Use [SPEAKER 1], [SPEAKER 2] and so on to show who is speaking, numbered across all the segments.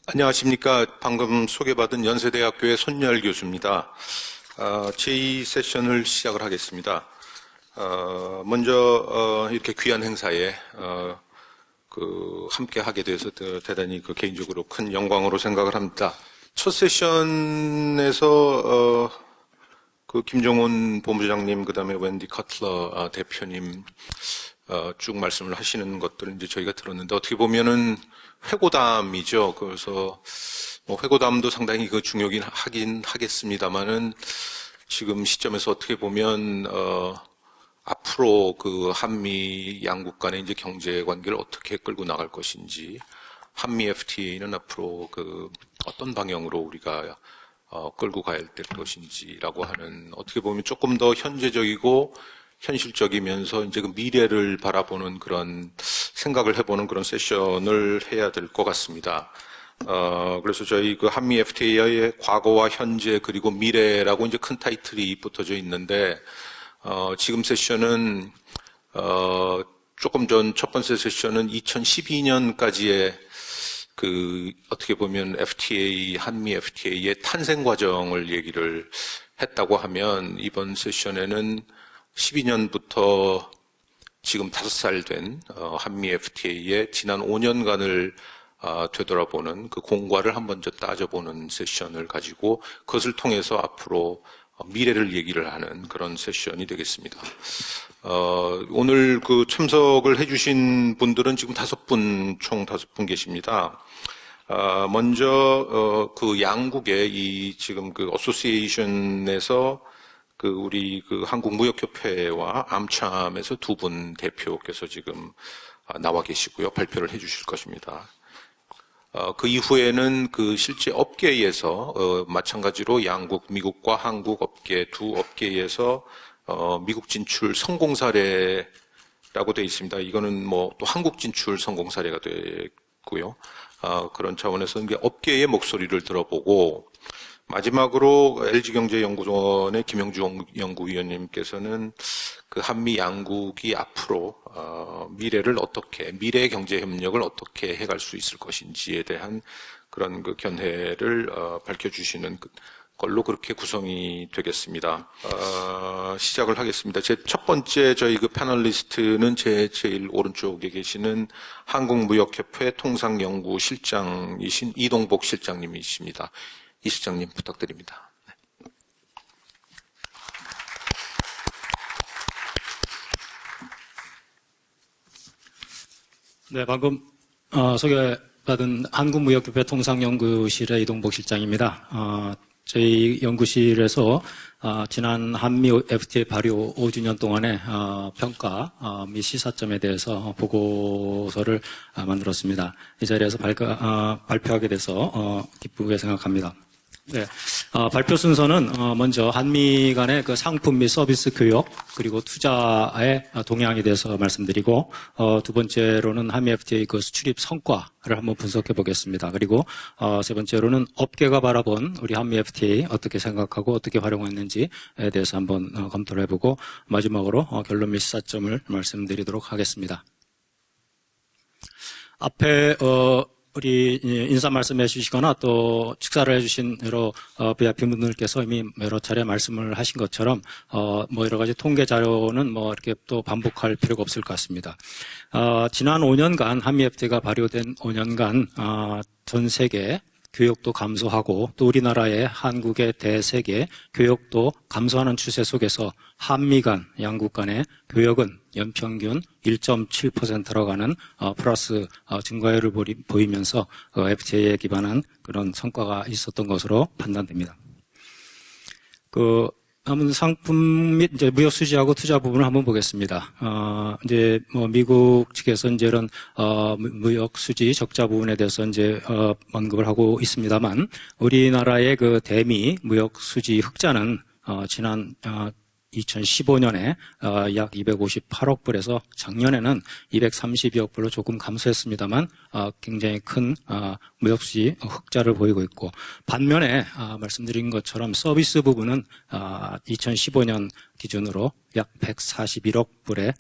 [SPEAKER 1] 안녕하십니까. 방금 소개받은 연세대학교의 손열 교수입니다. 제2 세션을 시작을 하겠습니다. 먼저 이렇게 귀한 행사에 함께 하게 돼서 대단히 개인적으로 큰 영광으로 생각을 합니다. 첫 세션에서 김종훈 본부장님, 그다음에 웬디 커틀러 대표님 쭉 말씀을 하시는 것들을 이제 저희가 들었는데, 어떻게 보면은 회고담이죠. 그래서 회고담도 상당히 중요하긴 하긴 하겠습니다만은, 지금 시점에서 어떻게 보면 앞으로 한미 양국 간의 이제 경제 관계를 어떻게 끌고 나갈 것인지, 한미 FTA는 앞으로 어떤 방향으로 우리가 끌고 가야 될 것인지라고 하는, 어떻게 보면 조금 더 현재적이고 현실적이면서 이제 미래를 바라보는 그런 생각을 해보는 그런 세션을 해야 될 것 같습니다. 그래서 저희 한미 FTA의 과거와 현재 그리고 미래라고 이제 큰 타이틀이 붙어져 있는데, 지금 세션은 조금 전 첫 번째 세션은 2012년까지의 어떻게 보면 FTA, 한미 FTA의 탄생 과정을 얘기를 했다고 하면, 이번 세션에는 12년부터 지금 5살 된 한미 FTA의 지난 5년간을 되돌아보는 공과를 한번 따져보는 세션을 가지고, 그것을 통해서 앞으로 미래를 얘기를 하는 그런 세션이 되겠습니다. 오늘 참석을 해주신 분들은 지금 총 5분 계십니다. 먼저 양국의 지금 어소시에이션에서 우리 한국무역협회와 암참에서 2분 대표께서 지금 나와 계시고요. 발표를 해 주실 것입니다. 그 이후에는 실제 업계에서 마찬가지로 양국, 미국과 한국 업계 두 업계에서 미국 진출 성공 사례라고 되어 있습니다. 이거는 또 한국 진출 성공 사례가 되고요. 그런 차원에서 이게 업계의 목소리를 들어보고, 마지막으로 LG경제연구원의 김영주 연구위원님께서는 한미 양국이 앞으로 미래의 경제협력을 어떻게 해갈 수 있을 것인지에 대한 그런 견해를 밝혀주시는 걸로 그렇게 구성이 되겠습니다. 시작을 하겠습니다. 제 첫 번째 저희 패널리스트는 제 제일 오른쪽에 계시는 한국무역협회 통상연구실장이신 이동복 실장님이십니다. 이 실장님 부탁드립니다.
[SPEAKER 2] 네, 방금 소개받은 한국무역협회 통상연구실의 이동복 실장입니다. 저희 연구실에서 지난 한미 FTA 발효 5주년 동안의 평가 및 시사점에 대해서 보고서를 만들었습니다. 이 자리에서 발표하게 돼서 기쁘게 생각합니다. 네, 발표 순서는 먼저 한미 간의 상품 및 서비스 교역 그리고 투자의 동향에 대해서 말씀드리고, 두 번째로는 한미 FTA 수출입 성과를 한번 분석해 보겠습니다. 그리고 세 번째로는 업계가 바라본 우리 한미 FTA 어떻게 생각하고 어떻게 활용했는지에 대해서 한번 검토를 해보고, 마지막으로 결론 및 시사점을 말씀드리도록 하겠습니다. 앞에 우리 인사 말씀해 주시거나 또 축사를 해주신 여러 VIP 분들께서 이미 여러 차례 말씀을 하신 것처럼 여러 가지 통계 자료는 이렇게 또 반복할 필요가 없을 것 같습니다. 지난 5년간 한미 FTA가 발효된 5년간 전 세계 교역도 감소하고, 또 우리나라의 한국의 대세계 교역도 감소하는 추세 속에서 한미 간, 양국 간의 교역은 연평균 1.7%라고 하는 플러스 증가율을 보이면서 FTA에 기반한 그런 성과가 있었던 것으로 판단됩니다. 한번 상품 및 이제 무역 수지하고 투자 부분을 한번 보겠습니다. 이제 미국 측에서 이제 이런 무역 수지 적자 부분에 대해서 이제 언급을 하고 있습니다만, 우리나라의 대미 무역 수지 흑자는 지난 2015년에 약 258억 불에서 작년에는 232억 불로 조금 감소했습니다만 굉장히 큰 무역수지 흑자를 보이고 있고, 반면에 말씀드린 것처럼 서비스 부분은 2015년 기준으로 약 141억 불의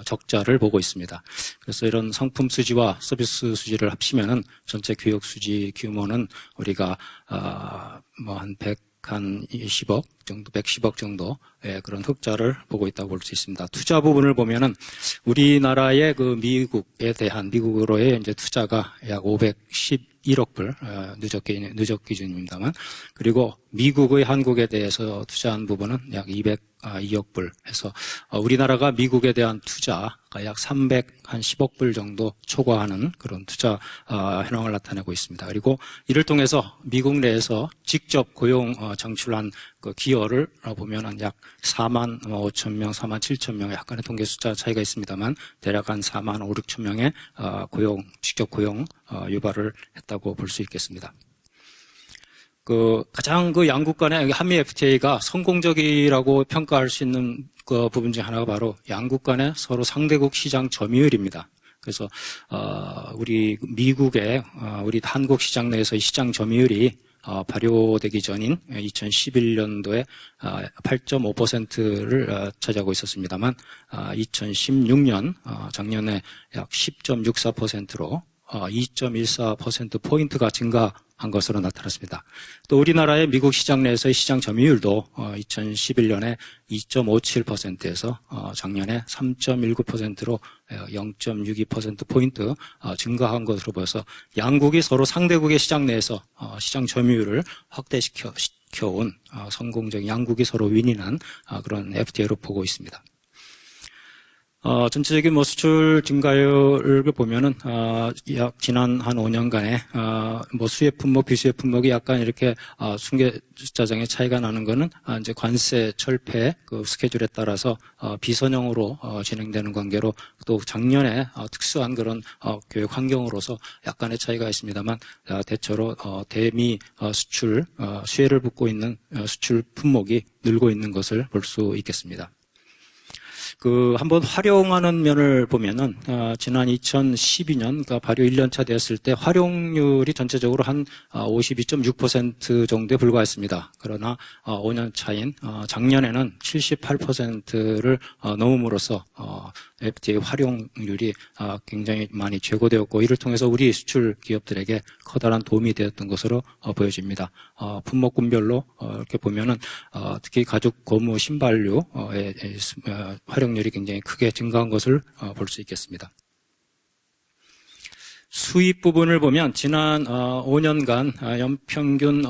[SPEAKER 2] 적자를 보고 있습니다. 그래서 이런 상품 수지와 서비스 수지를 합치면은 전체 교역 수지 규모는 우리가 한 110억 정도, 110억 정도의 그런 흑자를 보고 있다고 볼 수 있습니다. 투자 부분을 보면은 우리나라의 그 미국으로의 이제 투자가 약 511억 불, 누적 기준입니다만, 그리고 미국의 한국에 대해서 투자한 부분은 약 202억 불 해서 우리나라가 미국에 대한 투자가 약 310억 불 정도 초과하는 그런 투자 현황을 나타내고 있습니다. 그리고 이를 통해서 미국 내에서 직접 고용 창출한 그 기여를 보면 약 4만 5천 명, 4만 7천 명, 약간의 통계 숫자 차이가 있습니다만 대략 한 4만 5, 6천 명의 직접 고용 유발을 했다고 볼 수 있겠습니다. 가장 양국 간의 한미 FTA가 성공적이라고 평가할 수 있는 그 부분 중 하나가 바로 양국 간의 서로 상대국 시장 점유율입니다. 그래서 우리 미국의 우리 한국 시장 내에서의 시장 점유율이 발효되기 전인 2011년도에 8.5%를 차지하고 있었습니다만 2016년 작년에 약 10.64%로 2.14%포인트가 증가한 것으로 나타났습니다. 또 우리나라의 미국 시장 내에서의 시장 점유율도 2011년에 2.57%에서 작년에 3.19%로 0.62%포인트 증가한 것으로 보여서 양국이 서로 상대국의 시장 내에서 시장 점유율을 확대시켜온 성공적인, 양국이 서로 윈윈한 그런 FTA로 보고 있습니다. 전체적인 수출 증가율을 보면은, 약 지난 한 5년간에, 수입 품목, 비수입 품목이 약간 이렇게, 순계자장의 차이가 나는 거는, 이제 관세 철폐 그 스케줄에 따라서, 비선형으로, 진행되는 관계로, 또 작년에, 특수한 그런, 교육 환경으로서 약간의 차이가 있습니다만, 대체로, 대미, 수출, 수혜를 붙고 있는 수출 품목이 늘고 있는 것을 볼 수 있겠습니다. 한번 활용하는 면을 보면은, 지난 2012년, 그러니까 발효 1년차 되었을 때 활용률이 전체적으로 한 52.6% 정도에 불과했습니다. 그러나 5년 차인 작년에는 78%를 넘음으로써 FTA 활용률이 굉장히 많이 제고되었고, 이를 통해서 우리 수출 기업들에게 커다란 도움이 되었던 것으로 보여집니다. 품목군별로 이렇게 보면은 특히 가죽, 고무, 신발류의 활용률이 굉장히 크게 증가한 것을 볼 수 있겠습니다. 수입 부분을 보면 지난 5년간 연평균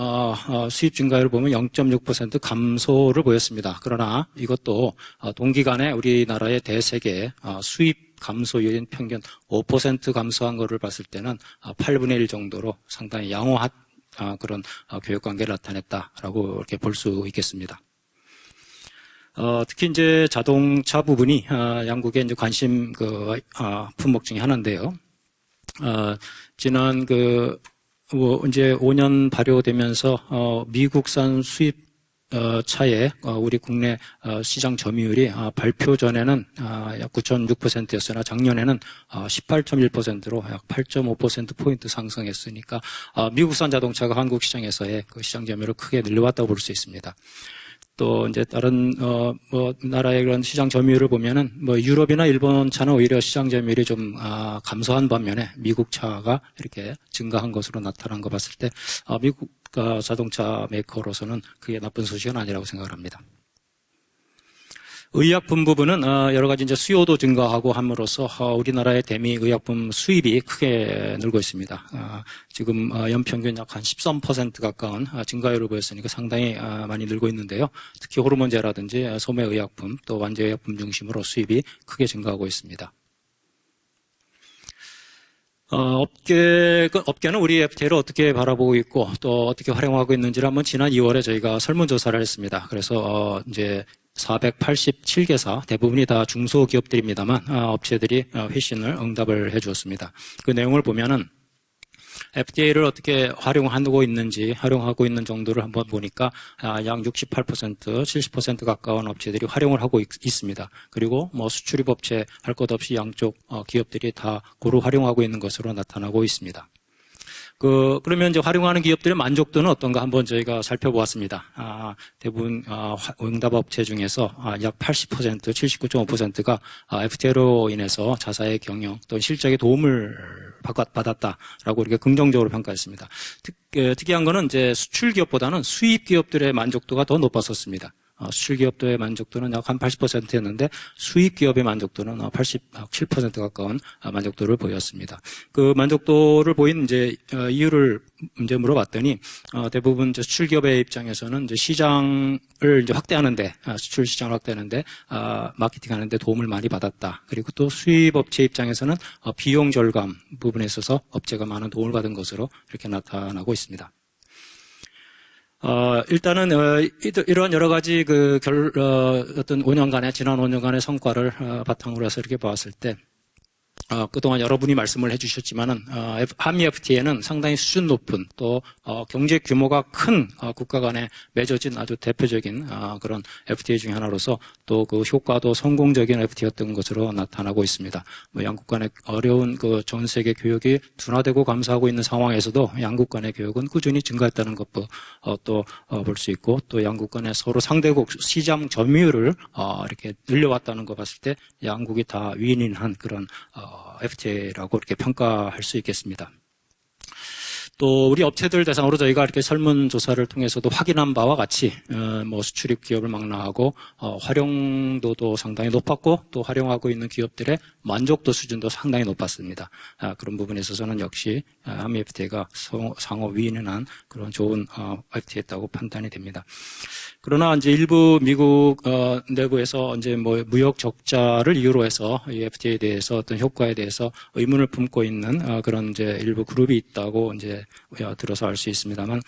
[SPEAKER 2] 수입 증가율을 보면 0.6% 감소를 보였습니다. 그러나 이것도 동기간에 우리나라의 대세계 수입 감소율인 평균 5% 감소한 것을 봤을 때는 8분의 1 정도로 상당히 양호한 그런 교역관계를 나타냈다라고 이렇게 볼 수 있겠습니다. 특히 이제 자동차 부분이 양국의 이제 관심 품목 중에 하나인데요. 지난 이제 5년 발효되면서 미국산 수입 차에 우리 국내 시장 점유율이 발표 전에는 약 9.6%였으나 작년에는 18.1%로 약 8.5%포인트 상승했으니까 미국산 자동차가 한국 시장에서의 그 시장 점유율을 크게 늘려왔다고 볼 수 있습니다. 또 이제 다른 나라의 그런 시장 점유율을 보면은 유럽이나 일본 차는 오히려 시장 점유율이 좀 감소한 반면에 미국 차가 이렇게 증가한 것으로 나타난 거 봤을 때 미국 자동차 메이커로서는 그게 나쁜 소식은 아니라고 생각을 합니다. 의약품 부분은 여러 가지 이제 수요도 증가하고 함으로써 우리나라의 대미 의약품 수입이 크게 늘고 있습니다. 지금 연평균 약 한 13% 가까운 증가율을 보였으니까 상당히 많이 늘고 있는데요. 특히 호르몬제라든지 소매의약품 또 완제의약품 중심으로 수입이 크게 증가하고 있습니다. 업계는 우리 FTA를 어떻게 바라보고 있고 또 어떻게 활용하고 있는지를 한번 지난 2월에 저희가 설문조사를 했습니다. 그래서 이제 487개사, 대부분이 다 중소기업들입니다만 업체들이 회신을 응답을 해주었습니다. 그 내용을 보면은 FTA를 어떻게 활용하고 있는 정도를 한번 보니까 약 68%, 70% 가까운 업체들이 활용을 하고 있습니다. 그리고 뭐 수출입 업체 할 것 없이 양쪽 기업들이 다 고루 활용하고 있는 것으로 나타나고 있습니다. 그러면 이제 활용하는 기업들의 만족도는 어떤가 한번 저희가 살펴보았습니다. 대부분, 응답 업체 중에서 약 80%, 79.5%가 FTA로 인해서 자사의 경영 또는 실적에 도움을 받았다라고 이렇게 긍정적으로 평가했습니다. 특이한 거는 이제 수출 기업보다는 수입 기업들의 만족도가 더 높았었습니다. 수출 기업들의 만족도는 약 한 80%였는데 수입 기업의 만족도는 87% 가까운 만족도를 보였습니다. 그 만족도를 보인 이제 이유를 이제 물어봤더니 대부분 이제 수출 기업의 입장에서는 이제 시장을 이제 확대하는데 수출 시장을 확대하는데 마케팅하는데 도움을 많이 받았다. 그리고 또 수입 업체 입장에서는 비용 절감 부분에 있어서 업체가 많은 도움을 받은 것으로 이렇게 나타나고 있습니다. 일단은, 이러한 여러 가지 어떤 5년간의, 지난 5년간의 성과를 바탕으로 해서 이렇게 보았을 때, 그동안 여러분이 말씀을 해주셨지만은, 한미 FTA는 상당히 수준 높은 또, 경제 규모가 큰 국가 간에 맺어진 아주 대표적인, 그런 FTA 중에 하나로서 또 그 효과도 성공적인 FTA였던 것으로 나타나고 있습니다. 뭐 양국 간의 어려운 그 전 세계 교역이 둔화되고 감소하고 있는 상황에서도 양국 간의 교역은 꾸준히 증가했다는 것도 또 볼 수 있고 또 양국 간의 서로 상대국 시장 점유율을 이렇게 늘려왔다는 거 봤을 때 양국이 다 윈윈한 그런 FTA라고 이렇게 평가할 수 있겠습니다. 또 우리 업체들 대상으로 저희가 이렇게 설문조사를 통해서도 확인한 바와 같이 뭐 수출입 기업을 망라하고 활용도도 상당히 높았고 또 활용하고 있는 기업들의 만족도 수준도 상당히 높았습니다. 그런 부분에 있어서는 역시 한미 FTA가 상호 윈윈한 그런 좋은 FTA였다고 판단이 됩니다. 그러나 이제 일부 미국 내부에서 이제 뭐 무역 적자를 이유로 해서 이 FTA에 대해서 어떤 효과에 대해서 의문을 품고 있는 그런 이제 일부 그룹이 있다고 이제 들어서 알 수 있습니다만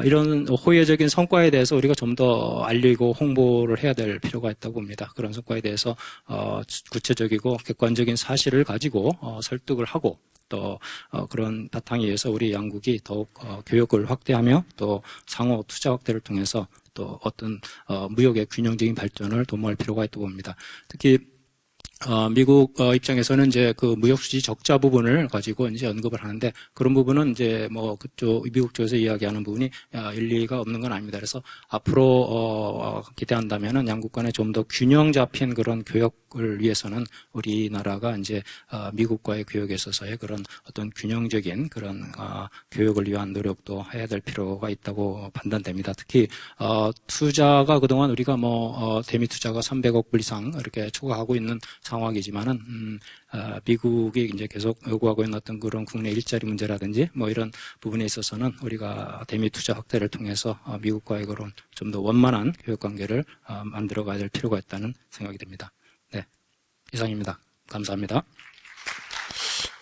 [SPEAKER 2] 이런 호혜적인 성과에 대해서 우리가 좀 더 알리고 홍보를 해야 될 필요가 있다고 봅니다. 그런 성과에 대해서 구체적이고 객관적인 사실을 가지고 설득을 하고 또 그런 바탕에 의해서 우리 양국이 더욱 교역을 확대하며 또 상호 투자 확대를 통해서 또 어떤 무역의 균형적인 발전을 도모할 필요가 있다고 봅니다. 특히 미국 입장에서는 이제 그 무역 수지 적자 부분을 가지고 이제 언급을 하는데 그런 부분은 이제 뭐 그쪽 미국 쪽에서 이야기하는 부분이 일리가 없는 건 아닙니다. 그래서 앞으로 기대한다면은 양국 간에 좀 더 균형 잡힌 그런 교역을 위해서는 우리나라가 이제 미국과의 교역에 있어서의 그런 어떤 균형적인 그런 교역을 위한 노력도 해야 될 필요가 있다고 판단됩니다. 특히 투자가 그동안 우리가 뭐 대미 투자가 300억 불 이상 이렇게 초과하고 있는 상황이지만은 미국이 이제 계속 요구하고 있는 어떤 그런 국내 일자리 문제라든지 뭐 이런 부분에 있어서는 우리가 대미 투자 확대를 통해서 미국과의 그런 좀 더 원만한 교역 관계를 만들어 가야 될 필요가 있다는 생각이 듭니다. 네, 이상입니다. 감사합니다.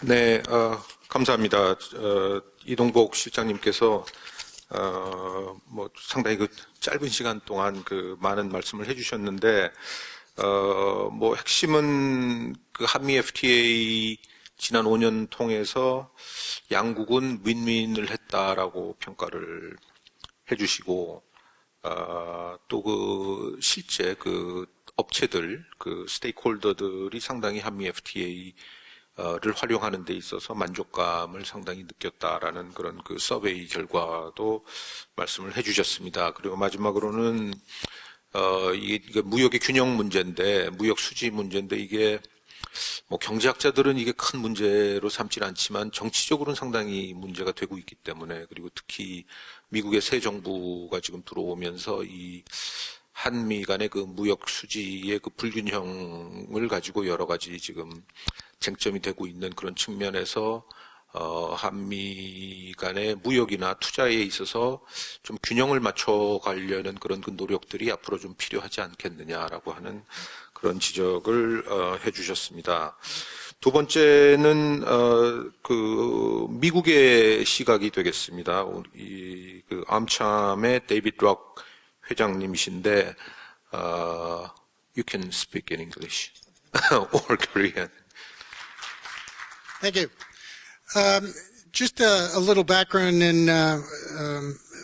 [SPEAKER 1] 네, 감사합니다. 이동복 실장님께서 뭐 상당히 그 짧은 시간 동안 그 많은 말씀을 해주셨는데. 뭐, 핵심은 그 한미 FTA 지난 5년 통해서 양국은 윈윈을 했다라고 평가를 해주시고, 또 그 실제 그 업체들, 그 스테이크홀더들이 상당히 한미 FTA를 활용하는 데 있어서 만족감을 상당히 느꼈다라는 그런 그 서베이 결과도 말씀을 해주셨습니다. 그리고 마지막으로는 이게 무역의 균형 문제인데, 무역 수지 문제인데, 이게, 뭐, 경제학자들은 이게 큰 문제로 삼지는 않지만, 정치적으로는 상당히 문제가 되고 있기 때문에, 그리고 특히 미국의 새 정부가 지금 들어오면서 이 한미 간의 그 무역 수지의 그 불균형을 가지고 여러 가지 지금 쟁점이 되고 있는 그런 측면에서 한미 간의 무역이나 투자에 있어서 좀 균형을 맞춰가려는 그런 그 노력들이 앞으로 좀 필요하지 않겠느냐라고 하는 그런 지적을 해주셨습니다. 두 번째는 그 미국의 시각이 되겠습니다. 이 그 암참의 데이비드 록 회장님이신데 you can speak in English or Korean.
[SPEAKER 3] Thank you. just a little background and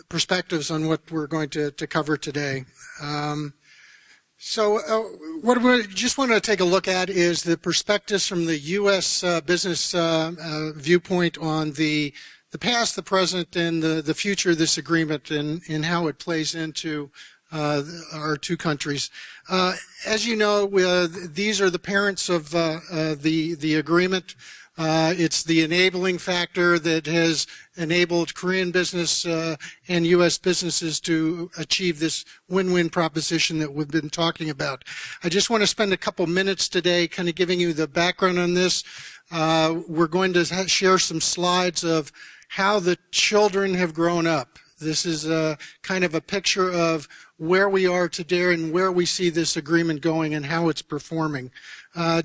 [SPEAKER 3] perspectives on what we're going to cover today. What we just want to take a look at is the perspectives from the U.S. Business viewpoint on the past, the present, and the future of this agreement and how it plays into our two countries. As you know, these are the parents of the agreement. It's the enabling factor that has enabled Korean business and U.S. businesses to achieve this win-win proposition that we've been talking about. I just want to spend a couple minutes today kind of giving you the background on this. We're going to share some slides of how the children have grown up. This is kind of a picture of where we are today and where we see this agreement going and how it's performing.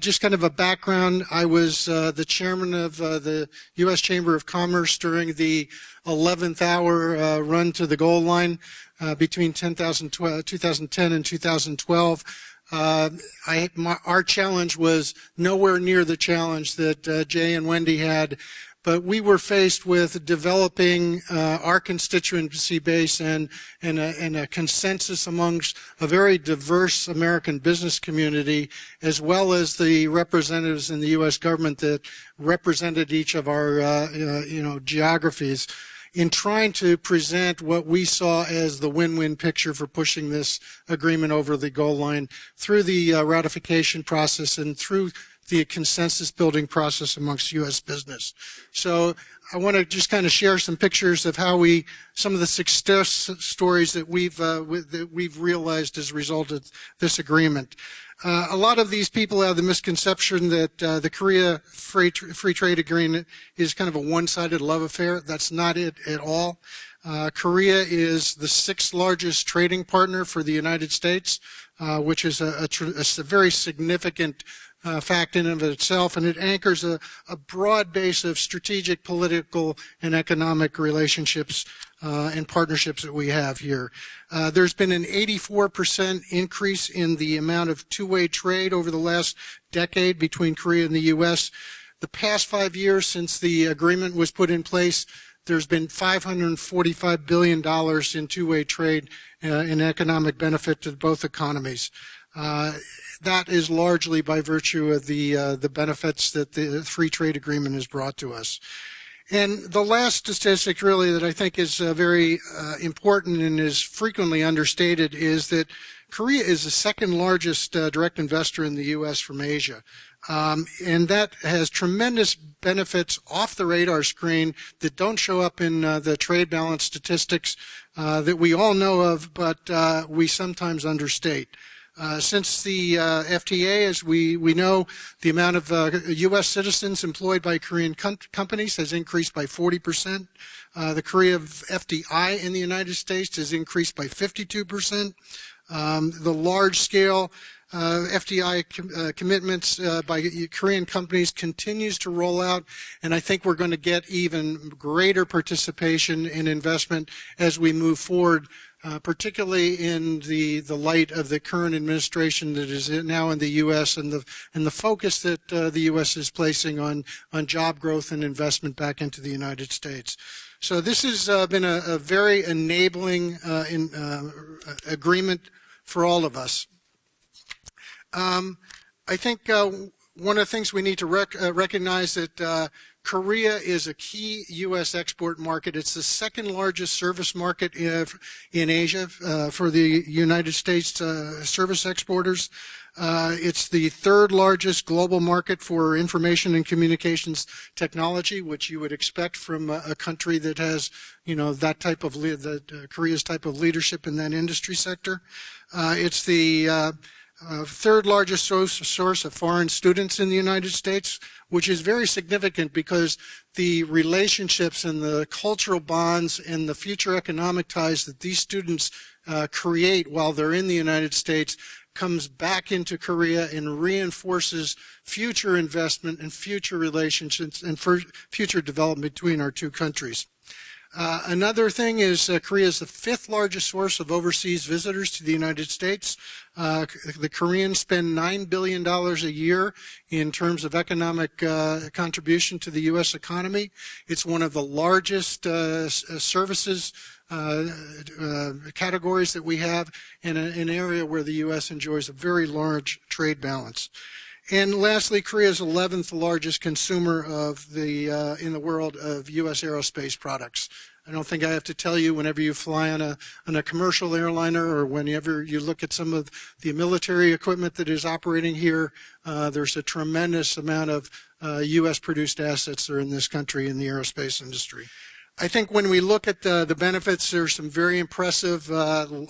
[SPEAKER 3] Just kind of a background, I was the chairman of the U.S. Chamber of Commerce during the 11th hour run to the goal line between 2010 and 2012. Our challenge was nowhere near the challenge that Jay and Wendy had, but we were faced with developing our constituency base and a consensus amongst a very diverse American business community, as well as the representatives in the U.S. government that represented each of our geographies, in trying to present what we saw as the win-win picture for pushing this agreement over the goal line through the ratification process and through the consensus building process amongst U.S. business. So I want to just kind of share some pictures of how some of the success stories that we've realized as a result of this agreement. A lot of these people have the misconception that the Korea Free Trade Agreement is kind of a one-sided love affair. That's not it at all. Korea is the 6th largest trading partner for the United States, which is a very significant fact in and of itself, and it anchors a broad base of strategic, political, and economic relationships and partnerships that we have here. There's been an 84% increase in the amount of two-way trade over the last decade between Korea and the U.S. The past 5 years since the agreement was put in place, there's been $545 billion in two-way trade in economic benefit to both economies. That is largely by virtue of the benefits that the free trade agreement has brought to us. And the last statistic really that I think is very important and is frequently understated is that Korea is the 2nd largest direct investor in the U.S. from Asia. And that has tremendous benefits off the radar screen that don't show up in the trade balance statistics that we all know of, but we sometimes understate. Since the FTA, as we know, the amount of U.S. citizens employed by Korean companies has increased by 40%. The Korea FDI in the United States has increased by 52%. The large-scale FDI commitments by Korean companies continues to roll out, and I think we're going to get even greater participation in investment as we move forward, particularly in the light of the current administration that is now in the U.S. and the focus that the U.S. is placing on job growth and investment back into the United States. So this has been a very enabling agreement for all of us. I think one of the things we need to recognize that Korea is a key U.S. export market. It's the 2nd largest service market in Asia for the United States service exporters. It's the 3rd largest global market for information and communications technology, which you would expect from a country that has, that type of Korea's type of leadership in that industry sector. It's the 3rd largest source of foreign students in the United States, which is very significant because the relationships and the cultural bonds and the future economic ties that these students create while they're in the United States comes back into Korea and reinforces future investment and future relationships and future development between our two countries. Another thing is Korea is the fifth largest source of overseas visitors to the United States. The Koreans spend $9 billion a year in terms of economic contribution to the U.S. economy. It's one of the largest services categories that we have in an area where the U.S. enjoys a very large trade balance. And lastly, Korea is the 11th largest consumer of in the world of U.S. aerospace products. I don't think I have to tell you, whenever you fly on a commercial airliner or whenever you look at some of the military equipment that is operating here, there's a tremendous amount of U.S. produced assets that are in this country in the aerospace industry. I think when we look at the benefits, there's some very impressive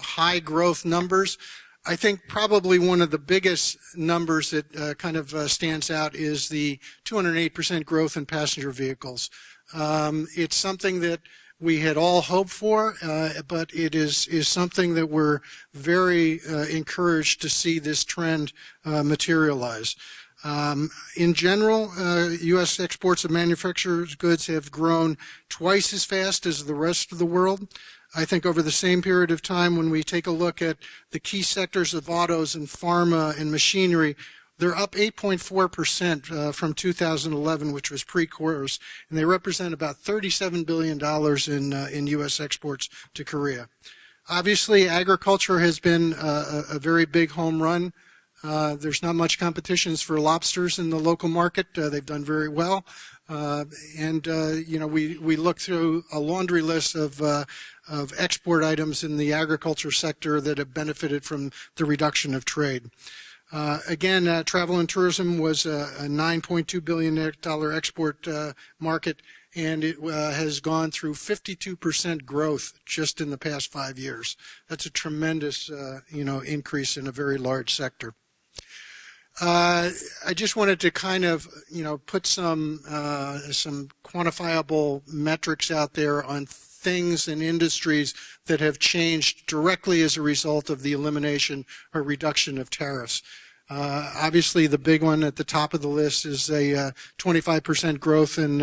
[SPEAKER 3] high growth numbers. I think probably one of the biggest numbers that kind of stands out is the 208% growth in passenger vehicles. It's something that we had all hoped for, but it is something that we're very encouraged to see this trend materialize. In general, U.S. exports of manufactured goods have grown twice as fast as the rest of the world. I think over the same period of time, when we take a look at the key sectors of autos and pharma and machinery, they're up 8.4% from 2011, which was pre-Kores, and they represent about $37 billion in U.S. exports to Korea. Obviously, agriculture has been a very big home run. There's not much competition for lobsters in the local market. They've done very well. We look through a laundry list of export items in the agriculture sector that have benefited from the reduction of trade. Again, travel and tourism was a $9.2 billion export market, and it has gone through 52% growth just in the past 5 years. That's a tremendous, increase in a very large sector. I just wanted to kind of, put some quantifiable metrics out there on things and industries that have changed directly as a result of the elimination or reduction of tariffs. Obviously, the big one at the top of the list is a 25% growth in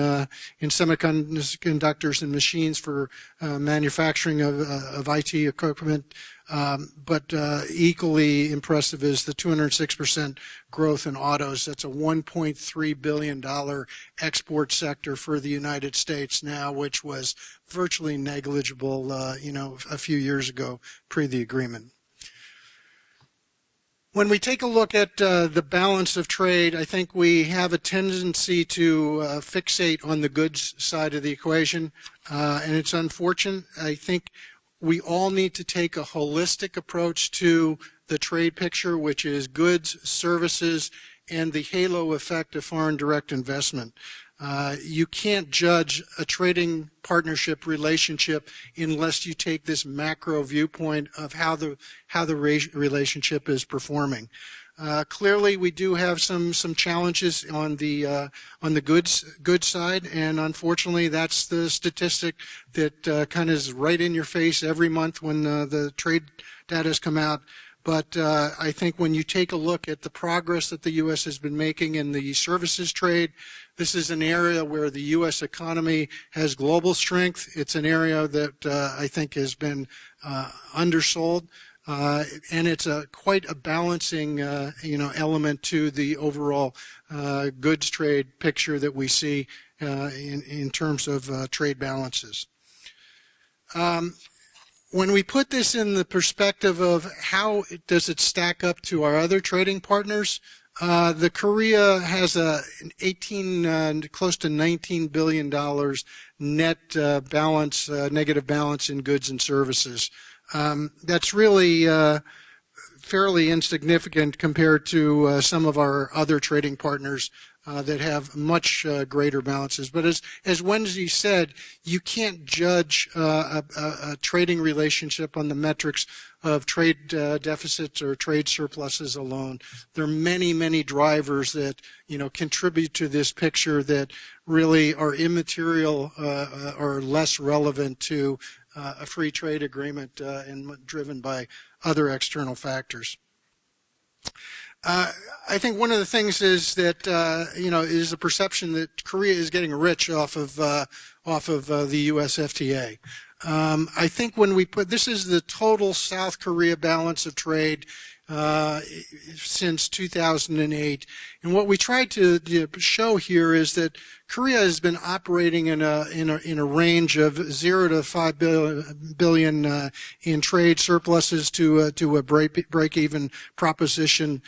[SPEAKER 3] semiconductors and machines for manufacturing of IT equipment. But equally impressive is the 206% growth in autos. That's a $1.3 billion export sector for the United States now, which was virtually negligible, a few years ago, pre the agreement. When we take a look at the balance of trade, I think we have a tendency to fixate on the goods side of the equation, and it's unfortunate. I think we all need to take a holistic approach to the trade picture, which is goods, services, and the halo effect of foreign direct investment. You can't judge a trading partnership relationship unless you take this macro viewpoint of how the relationship is performing. Clearly, we do have some challenges on the goods side, and unfortunately, that's the statistic that kind of is right in your face every month when the trade data has come out. But I think when you take a look at the progress that the U.S. has been making in the services trade, this is an area where the U.S. economy has global strength. It's an area that I think has been undersold, and it's quite a balancing, element to the overall goods trade picture that we see in terms of trade balances. When we put this in the perspective of how does it stack up to our other trading partners, the Korea has close to $19 billion net balance, negative balance in goods and services. That's really fairly insignificant compared to some of our other trading partners that have much greater balances. But as Wendy said, you can't judge a trading relationship on the metrics of trade deficits or trade surpluses alone. There are many, many drivers that contribute to this picture that really are immaterial or less relevant to a free trade agreement and driven by other external factors. I think one of the things is that is the perception that Korea is getting rich off of the U.S. FTA. I think when we this is the total South Korea balance of trade since 2008, and what we tried to show here is that Korea has been operating in a range of 0 to 5 billion in trade surpluses to a break-even proposition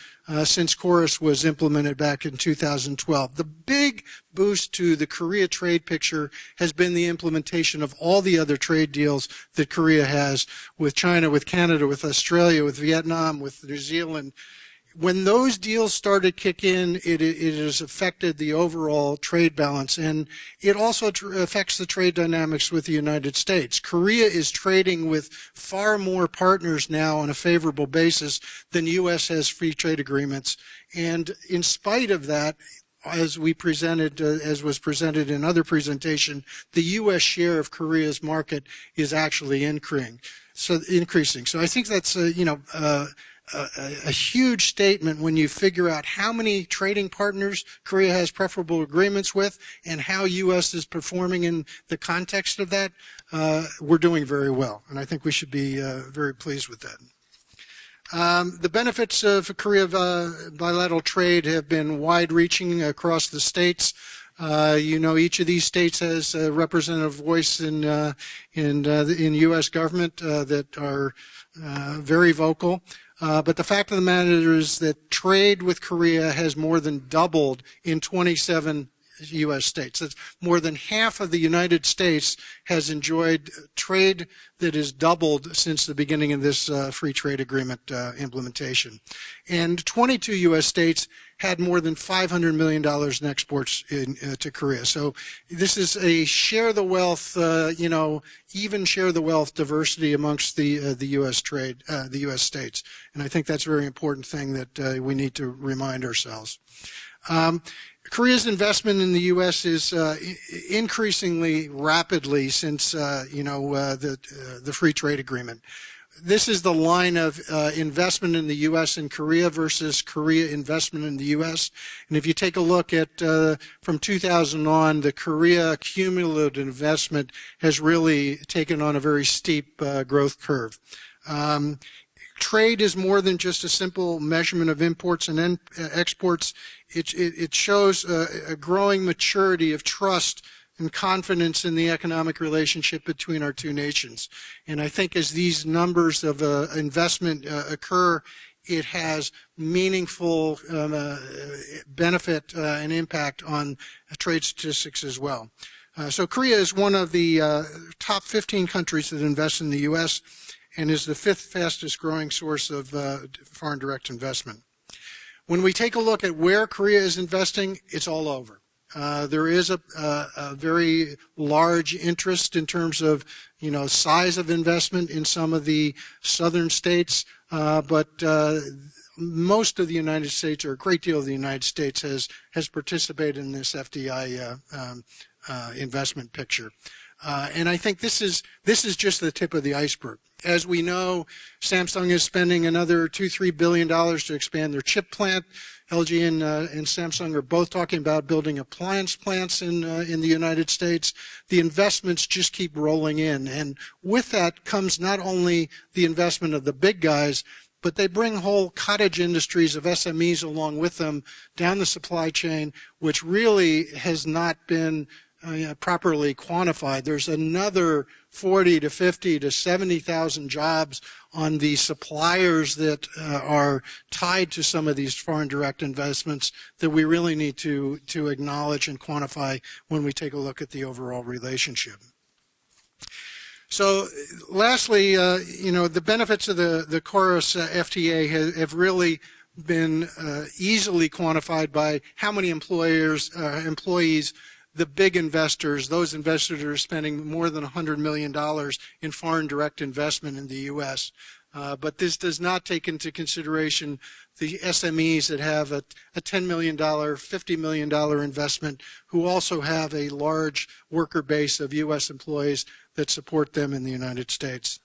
[SPEAKER 3] since KORUS was implemented back in 2012. The big boost to the Korea trade picture has been the implementation of all the other trade deals that Korea has with China, with Canada, with Australia, with Vietnam, with New Zealand. When those deals started to kick in, it has affected the overall trade balance, and it also affects the trade dynamics with the United States. Korea is trading with far more partners now on a favorable basis than the U.S. has free trade agreements, and in spite of that, as we presented, as was presented in other presentation, the U.S. share of Korea's market is actually increasing. So I think that's a huge statement when you figure out how many trading partners Korea has preferable agreements with and how U.S. is performing in the context of that. We're doing very well, and I think we should be very pleased with that. The benefits of Korea bilateral trade have been wide-reaching across the states. Each of these states has a representative voice in U.S. government that are very vocal. But the fact of the matter is that trade with Korea has more than doubled in 27 U.S. states. That's more than half of the United States has enjoyed trade that has doubled since the beginning of this free trade agreement implementation. And 22 U.S. states had more than $500 million in exports to Korea. So this is a share the wealth, even share the wealth diversity amongst the U.S. trade, the U.S. states. And I think that's a very important thing that we need to remind ourselves. Korea's investment in the U.S. is increasingly rapidly since the free trade agreement. This is the line of investment in the U.S. and Korea versus Korea investment in the U.S. And if you take a look at from 2000 on, the Korea cumulative investment has really taken on a very steep growth curve. Trade is more than just a simple measurement of imports and exports. It shows a growing maturity of trust and confidence in the economic relationship between our two nations. And I think as these numbers of investment occur, it has meaningful benefit and impact on trade statistics as well. So Korea is one of the top 15 countries that invest in the U.S. and is the 5th fastest growing source of foreign direct investment. When we take a look at where Korea is investing, it's all over. There is a very large interest in terms of, size of investment in some of the southern states, but most of the United States, or a great deal of the United States, has participated in this FDI investment picture. And I think this is just the tip of the iceberg. As we know, Samsung is spending another $2-3 billion to expand their chip plant. LG and Samsung are both talking about building appliance plants in the United States. The investments just keep rolling in, and with that comes not only the investment of the big guys, but they bring whole cottage industries of SMEs along with them down the supply chain, which really has not been properly quantified. There's another 40 to 50 to 70,000 jobs on the suppliers that are tied to some of these foreign direct investments that we really need to acknowledge and quantify when we take a look at the overall relationship. So lastly, the benefits of the KORUS FTA have really been easily quantified by how many employees, the big investors, those investors are spending more than $100 million in foreign direct investment in the U.S. But this does not take into consideration the SMEs that have a $10 million, $50 million investment, who also have a large worker base of U.S. employees that support them in the United States.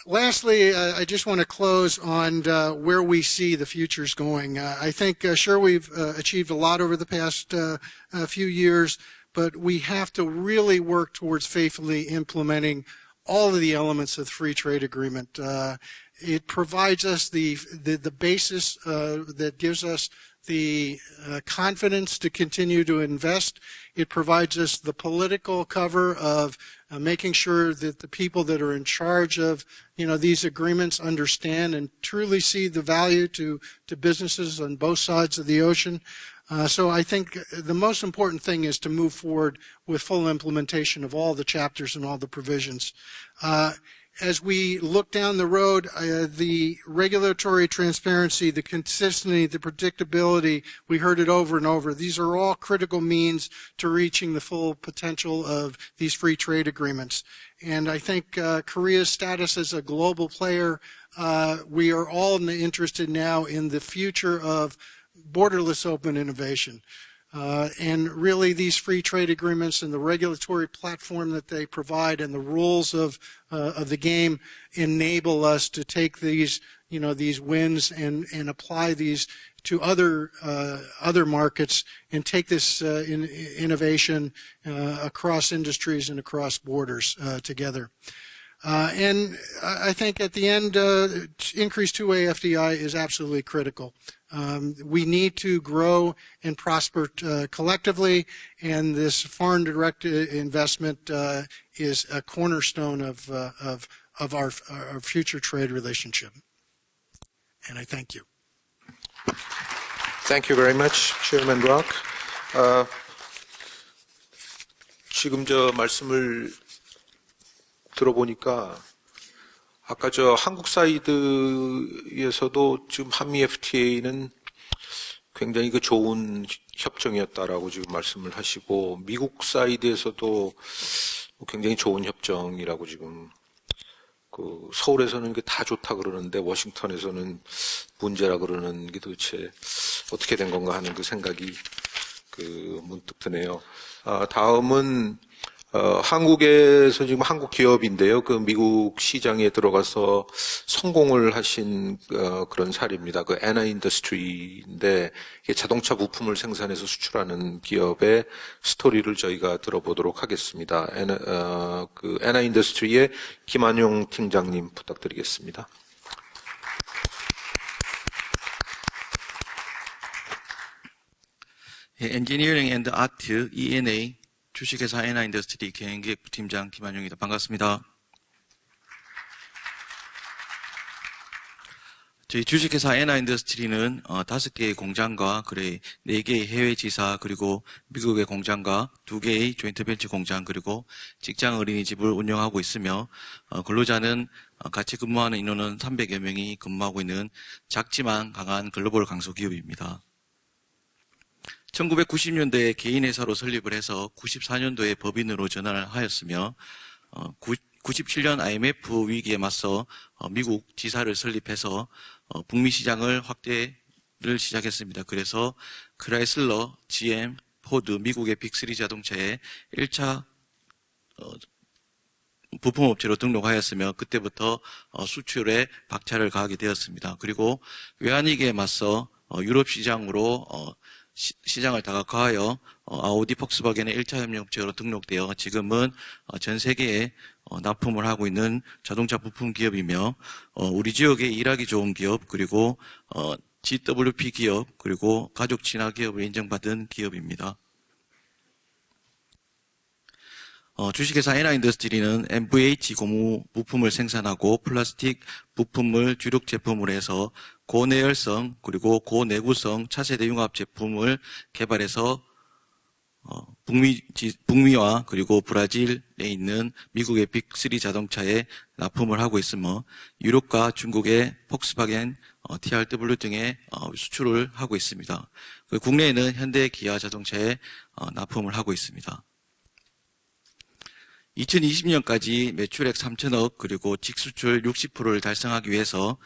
[SPEAKER 3] Lastly, I just want to close on where we see the future's going. I think, sure, we've achieved a lot over the past few years, but we have to really work towards faithfully implementing all of the elements of the free trade agreement. It provides us the basis that gives us the confidence to continue to invest. It provides us the political cover of making sure that the people that are in charge of these agreements understand and truly see the value to businesses on both sides of the ocean. So I think the most important thing is to move forward with full implementation of all the chapters and all the provisions. As we look down the road, the regulatory transparency, the consistency, the predictability, we heard it over and over. These are all critical means to reaching the full potential of these free trade agreements. And I think Korea's status as a global player, we are all interested now in the future of borderless open innovation. And really these free trade agreements and the regulatory platform that they provide and the rules of the game enable us to take these, these wins and apply these to other markets and take this innovation across industries and across borders together. And I think at the end, increased two-way FDI is absolutely critical. We need to grow and prosper collectively, and this foreign direct investment is a cornerstone of our future trade relationship. And I thank you.
[SPEAKER 1] Thank you very much, Chairman Rock. 지금 저 말씀을 들어보니까 아까 저 한국 사이드에서도 지금 한미 FTA는 굉장히 그 좋은 협정이었다라고 지금 말씀을 하시고 미국 사이드에서도 굉장히 좋은 협정이라고 지금 그 서울에서는 그 다 좋다 그러는데 워싱턴에서는 문제라 그러는 게 도대체 어떻게 된 건가 하는 그 생각이 그 문득 드네요. 다음은 한국에서 지금 한국 기업인데요. 그 미국 시장에 들어가서 성공을 하신 그런 사례입니다. 그 에나 인더스트리인데 이게 자동차 부품을 생산해서 수출하는 기업의 스토리를 저희가 들어보도록 하겠습니다. 그 에나 인더스트리의 김한용 팀장님 부탁드리겠습니다.
[SPEAKER 4] 엔지니어링 앤드 아트 ENA 주식회사 에나인더스트리 경영기획부팀장 김한용입니다. 반갑습니다. 저희 주식회사 에나인더스트리는 5개의 공장과 4개의 해외 지사 그리고 미국의 공장과 2개의 조인트벤처 공장 그리고 직장 어린이집을 운영하고 있으며 근로자는 같이 근무하는 인원은 300여 명이 근무하고 있는 작지만 강한 글로벌 강소기업입니다. 1990년도에 개인회사로 설립을 해서 94년도에 법인으로 전환을 하였으며 97년 IMF 위기에 맞서 미국 지사를 설립해서 북미 시장을 확대를 시작했습니다. 그래서 크라이슬러, GM, 포드, 미국의 빅3 자동차에 1차 부품업체로 등록하였으며 그때부터 수출에 박차를 가하게 되었습니다. 그리고 외환위기에 맞서 유럽 시장으로 시장을 다각화하여 아우디 폭스바겐의 1차 협력업체로 등록되어 지금은 전 세계에 납품을 하고 있는 자동차 부품 기업이며 우리 지역에 일하기 좋은 기업 그리고 GWP 기업 그리고 가족 친화 기업을 인정받은 기업입니다. 주식회사 에나인더스트리는 MVH 고무 부품을 생산하고 플라스틱 부품을 주력 제품으로 해서 고내열성 그리고 고내구성 차세대 융합 제품을 개발해서 북미와 그리고 브라질에 있는 미국의 빅3 자동차에 납품을 하고 있으며 유럽과 중국의 폭스바겐, TRW 등에 수출을 하고 있습니다. 국내에는 현대 기아 자동차에 납품을 하고 있습니다. 2020년까지 매출액 3천억 그리고 직수출 60%를 달성하기 위해서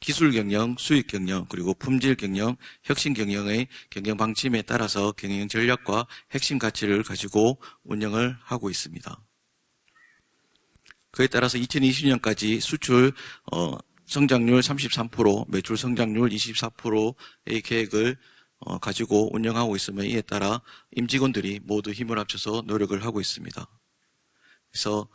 [SPEAKER 4] 기술 경영, 수익 경영, 그리고 품질 경영, 혁신 경영의 경영 방침에 따라서 경영 전략과 핵심 가치를 가지고 운영을 하고 있습니다. 그에 따라서 2020년까지 수출 성장률 33%, 매출 성장률 24%의 계획을 가지고 운영하고 있으며 이에 따라 임직원들이 모두 힘을 합쳐서 노력을 하고 있습니다. 그래서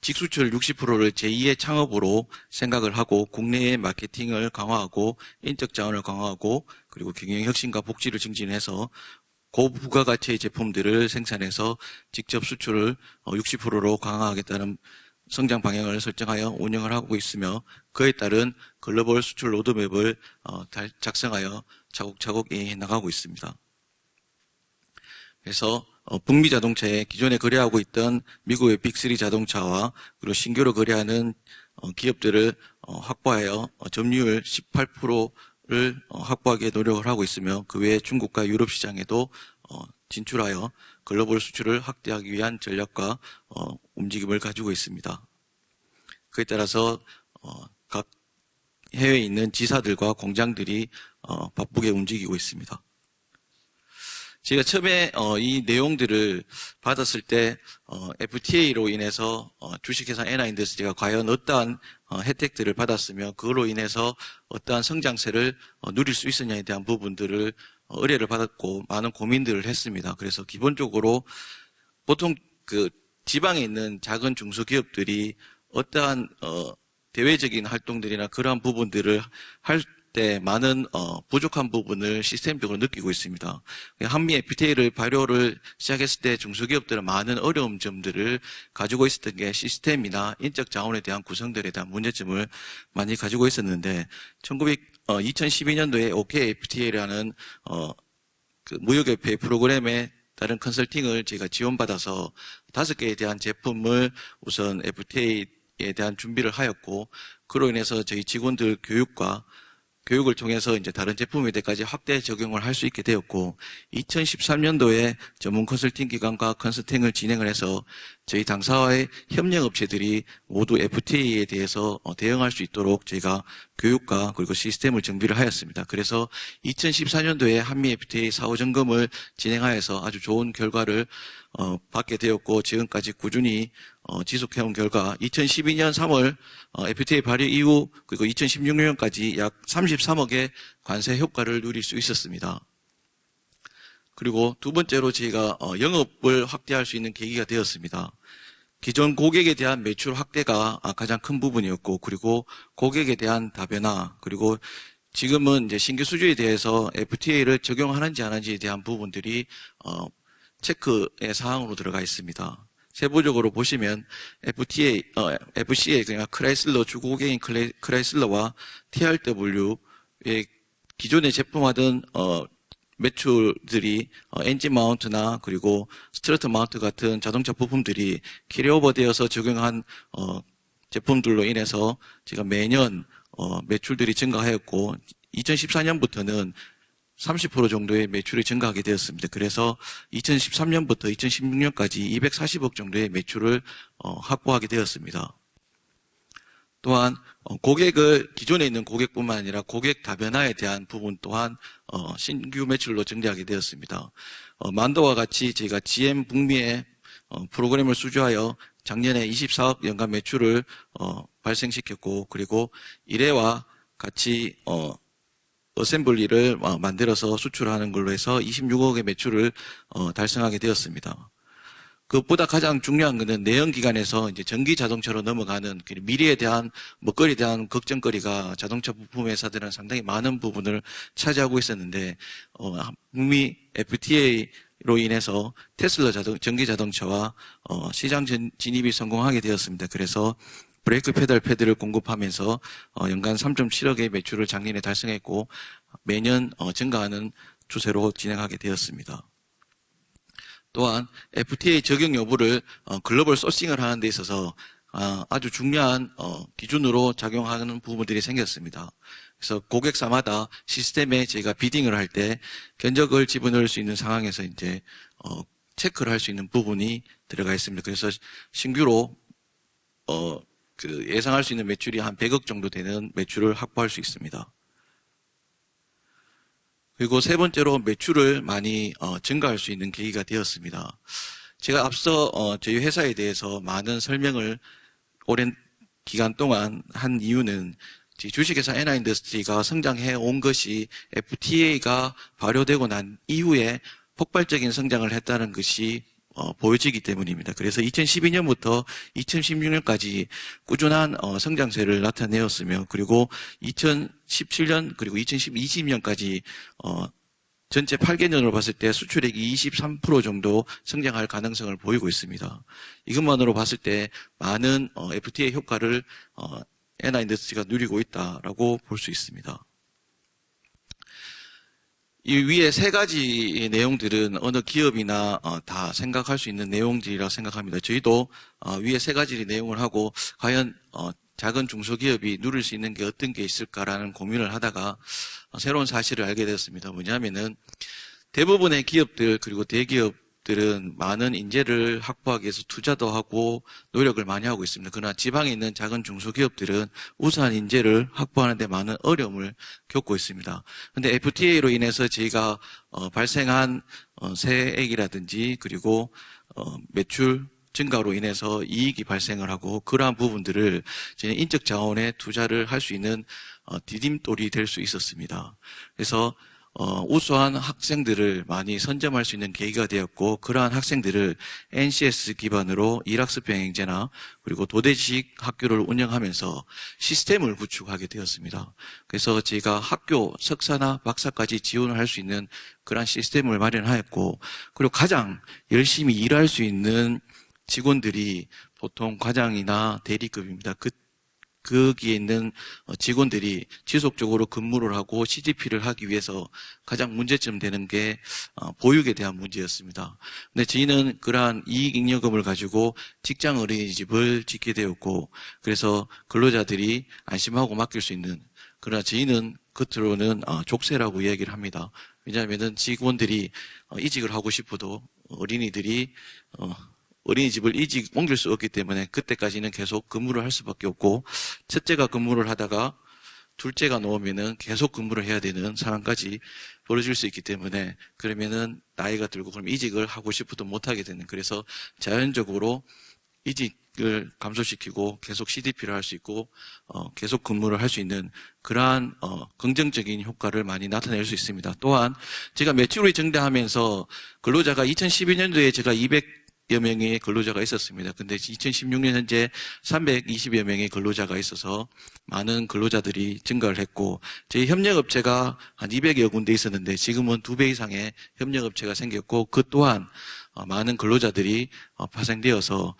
[SPEAKER 4] 직수출 60%를 제2의 창업으로 생각을 하고 국내의 마케팅을 강화하고 인적 자원을 강화하고 그리고 경영 혁신과 복지를 증진해서 고부가가치의 제품들을 생산해서 직접 수출을 60%로 강화하겠다는 성장 방향을 설정하여 운영을 하고 있으며 그에 따른 글로벌 수출 로드맵을 작성하여 차곡차곡 나가고 있습니다. 그래서 북미 자동차에 기존에 거래하고 있던 미국의 빅3 자동차와 그리고 신규로 거래하는 기업들을 확보하여 점유율 18%를 확보하기에 노력을 하고 있으며 그 외에 중국과 유럽 시장에도 진출하여 글로벌 수출을 확대하기 위한 전략과 움직임을 가지고 있습니다. 그에 따라서 각 해외에 있는 지사들과 공장들이 바쁘게 움직이고 있습니다. 제가 처음에 이 내용들을 받았을 때 FTA로 인해서 주식회사 NI인더스트리가 과연 어떠한 혜택들을 받았으며 그걸로 인해서 어떠한 성장세를 누릴 수 있었냐에 대한 부분들을 의뢰를 받았고 많은 고민들을 했습니다. 그래서 기본적으로 보통 그 지방에 있는 작은 중소기업들이 어떠한 대외적인 활동들이나 그러한 부분들을 할 때 많은 부족한 부분을 시스템적으로 느끼고 있습니다. 한미 FTA를 발효를 시작했을 때 중소기업들은 많은 어려운 점들을 가지고 있었던 게 시스템이나 인적 자원에 대한 구성들에 대한 문제점을 많이 가지고 있었는데 2012년도에 OK FTA라는 그 무역협회 프로그램에 따른 컨설팅을 제가 지원받아서 5개에 대한 제품을 우선 FTA에 대한 준비를 하였고 그로 인해서 저희 직원들 교육을 통해서 이제 다른 제품에 대해까지 확대 적용을 할 수 있게 되었고 2013년도에 전문 컨설팅 기관과 컨설팅을 진행을 해서 저희 당사와의 협력 업체들이 모두 FTA에 대해서 대응할 수 있도록 저희가 교육과 그리고 시스템을 정비를 하였습니다. 그래서 2014년도에 한미 FTA 사후 점검을 진행하여서 아주 좋은 결과를 받게 되었고 지금까지 꾸준히 지속해온 결과 2012년 3월 FTA 발효 이후 그리고 2016년까지 약 33억의 관세 효과를 누릴 수 있었습니다. 그리고 두 번째로 저희가 영업을 확대할 수 있는 계기가 되었습니다. 기존 고객에 대한 매출 확대가 가장 큰 부분이었고 그리고 고객에 대한 다변화 그리고 지금은 이제 신규 수주에 대해서 FTA를 적용하는지 안 하는지에 대한 부분들이 체크의 사항으로 들어가 있습니다. 세부적으로 보시면 FCA, 그러니까 크라이슬러 주고객인 크라이슬러와 TRW의 기존에 제품하던 매출들이 엔진 마운트나 그리고 스트러트 마운트 같은 자동차 부품들이 캐리오버 되어서 적용한 제품들로 인해서 제가 매년 매출들이 증가하였고 2014년부터는 30% 정도의 매출이 증가하게 되었습니다. 그래서 2013년부터 2016년까지 240억 정도의 매출을 확보하게 되었습니다. 또한 고객을 기존에 있는 고객뿐만 아니라 고객 다변화에 대한 부분 또한 신규 매출로 증대하게 되었습니다. 만도와 같이 저희가 GM 북미의 프로그램을 수주하여 작년에 24억 연간 매출을 발생시켰고 그리고 이래와 같이 어셈블리를 만들어서 수출하는 걸로 해서 26억의 매출을 달성하게 되었습니다. 그것보다 가장 중요한 것은 내연기관에서 이제 전기 자동차로 넘어가는 미래에 대한 먹거리에 대한 걱정거리가 자동차 부품 회사들은 상당히 많은 부분을 차지하고 있었는데 북미 FTA로 인해서 테슬라 전기 자동차와 시장 진입이 성공하게 되었습니다. 그래서 브레이크 페달 패드를 공급하면서 연간 3.7억의 매출을 작년에 달성했고 매년 증가하는 추세로 진행하게 되었습니다. 또한 FTA 적용 여부를 글로벌 소싱을 하는 데 있어서 아주 중요한 기준으로 작용하는 부분들이 생겼습니다. 그래서 고객사마다 시스템에 저희가 비딩을 할 때 견적을 집어넣을 수 있는 상황에서 이제 체크를 할 수 있는 부분이 들어가 있습니다. 그래서 신규로 예상할 수 있는 매출이 한 100억 정도 되는 매출을 확보할 수 있습니다. 그리고 세 번째로 매출을 많이 증가할 수 있는 계기가 되었습니다. 제가 앞서 저희 회사에 대해서 많은 설명을 오랜 기간 동안 한 이유는 주식회사 NI인더스트리가 성장해 온 것이 FTA가 발효되고 난 이후에 폭발적인 성장을 했다는 것이 보여지기 때문입니다. 그래서 2012년부터 2016년까지 꾸준한 성장세를 나타내었으며, 그리고 2017년 그리고 2020년까지 전체 8개년으로 봤을 때 수출액이 23% 정도 성장할 가능성을 보이고 있습니다. 이것만으로 봤을 때 많은 FTA 효과를 NI인더스트리가 누리고 있다라고 볼 수 있습니다. 이 위에 세 가지 내용들은 어느 기업이나 다 생각할 수 있는 내용들이라고 생각합니다. 저희도 위에 세 가지 내용을 하고 과연 작은 중소기업이 누릴 수 있는 게 어떤 게 있을까라는 고민을 하다가 새로운 사실을 알게 되었습니다. 뭐냐면은 대부분의 기업들 그리고 대기업들은 많은 인재를 확보하기 위해서 투자도 하고 노력을 많이 하고 있습니다. 그러나 지방에 있는 작은 중소기업들은 우수한 인재를 확보하는 데 많은 어려움을 겪고 있습니다. 그런데 FTA로 인해서 저희가 발생한 세액이라든지 그리고 매출 증가로 인해서 이익이 발생을 하고, 그러한 부분들을 저희는 인적 자원에 투자를 할 수 있는 디딤돌이 될 수 있었습니다. 그래서 우수한 학생들을 많이 선점할 수 있는 계기가 되었고, 그러한 학생들을 NCS 기반으로 일학습 병행제나 그리고 도대식 학교를 운영하면서 시스템을 구축하게 되었습니다. 그래서 저희가 학교 석사나 박사까지 지원을 할 수 있는 그러한 시스템을 마련하였고, 그리고 가장 열심히 일할 수 있는 직원들이 보통 과장이나 대리급입니다. 거기에 있는 직원들이 지속적으로 근무를 하고 CGP를 하기 위해서 가장 문제점 되는 게 보육에 대한 문제였습니다. 근데 저희는 그러한 이익잉여금을 가지고 직장 어린이집을 짓게 되었고, 그래서 근로자들이 안심하고 맡길 수 있는, 그러나 저희는 겉으로는 족쇄라고 이야기를 합니다. 왜냐하면 직원들이 이직을 하고 싶어도 어린이들이 어린이집을 옮길 수 없기 때문에 그때까지는 계속 근무를 할 수밖에 없고, 첫째가 근무를 하다가 둘째가 나오면은 계속 근무를 해야 되는 상황까지 벌어질 수 있기 때문에, 그러면은 나이가 들고 그럼 이직을 하고 싶어도 못하게 되는, 그래서 자연적으로 이직을 감소시키고 계속 CDP를 할 수 있고 계속 근무를 할 수 있는 그러한 긍정적인 효과를 많이 나타낼 수 있습니다. 또한 제가 매출이 증대하면서 근로자가 2012년도에 제가 200여 명의 근로자가 있었습니다. 근데 2016년 현재 320여 명의 근로자가 있어서 많은 근로자들이 증가를 했고, 저희 협력업체가 한 200여 군데 있었는데 지금은 2배 이상의 협력업체가 생겼고, 그 또한 많은 근로자들이 파생되어서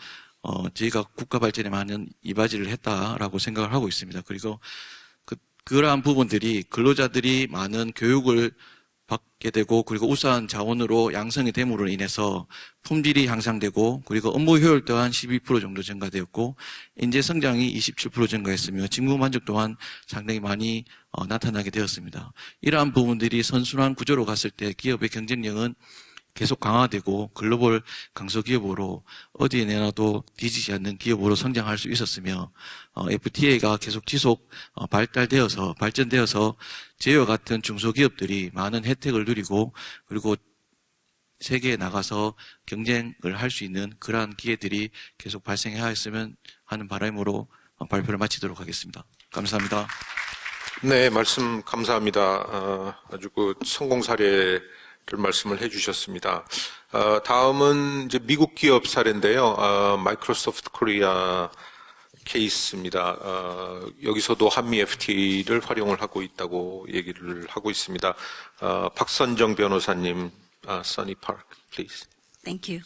[SPEAKER 4] 저희가 국가 발전에 많은 이바지를 했다라고 생각을 하고 있습니다. 그리고 그러한 부분들이 근로자들이 많은 교육을 받게 되고, 그리고 우수한 자원으로 양성이 됨으로 인해서 품질이 향상되고, 그리고 업무 효율 또한 12% 정도 증가되었고, 인재 성장이 27% 증가했으며 직무 만족 또한 상당히 많이 나타나게 되었습니다. 이러한 부분들이 선순환 구조로 갔을 때 기업의 경쟁력은 계속 강화되고 글로벌 강소기업으로 어디에 내놔도 뒤지지 않는 기업으로 성장할 수 있었으며, FTA가 계속 지속 발전되어서 저희와 같은 중소기업들이 많은 혜택을 누리고, 그리고 세계에 나가서 경쟁을 할 수 있는 그러한 기회들이 계속 발생하였으면 하는 바람으로 발표를 마치도록 하겠습니다. 감사합니다.
[SPEAKER 1] 네, 말씀 감사합니다. 아주 그 성공 사례를 말씀을 해주셨습니다. 다음은 이제 미국 기업 사례인데요. 마이크로소프트 코리아 케이스입니다. 여기서도 한미 FTA를 활용을 하고 있다고 얘기를 하고 있습니다. 박선정 변호사님, Sunny Park, please.
[SPEAKER 5] Thank you.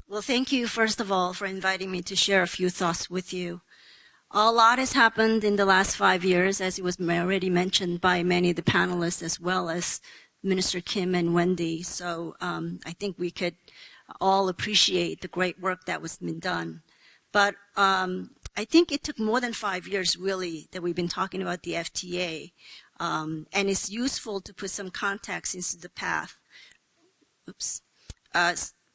[SPEAKER 5] Well, thank you, first of all, for inviting me to share a few thoughts with you. A lot has happened in the last 5 years, as it was already mentioned by many of the panelists, as well as Minister Kim and Wendy. So I think we could all appreciate the great work that was been done. But I think it took more than 5 years, really, that we've been talking about the FTA. And it's useful to put some context into the path.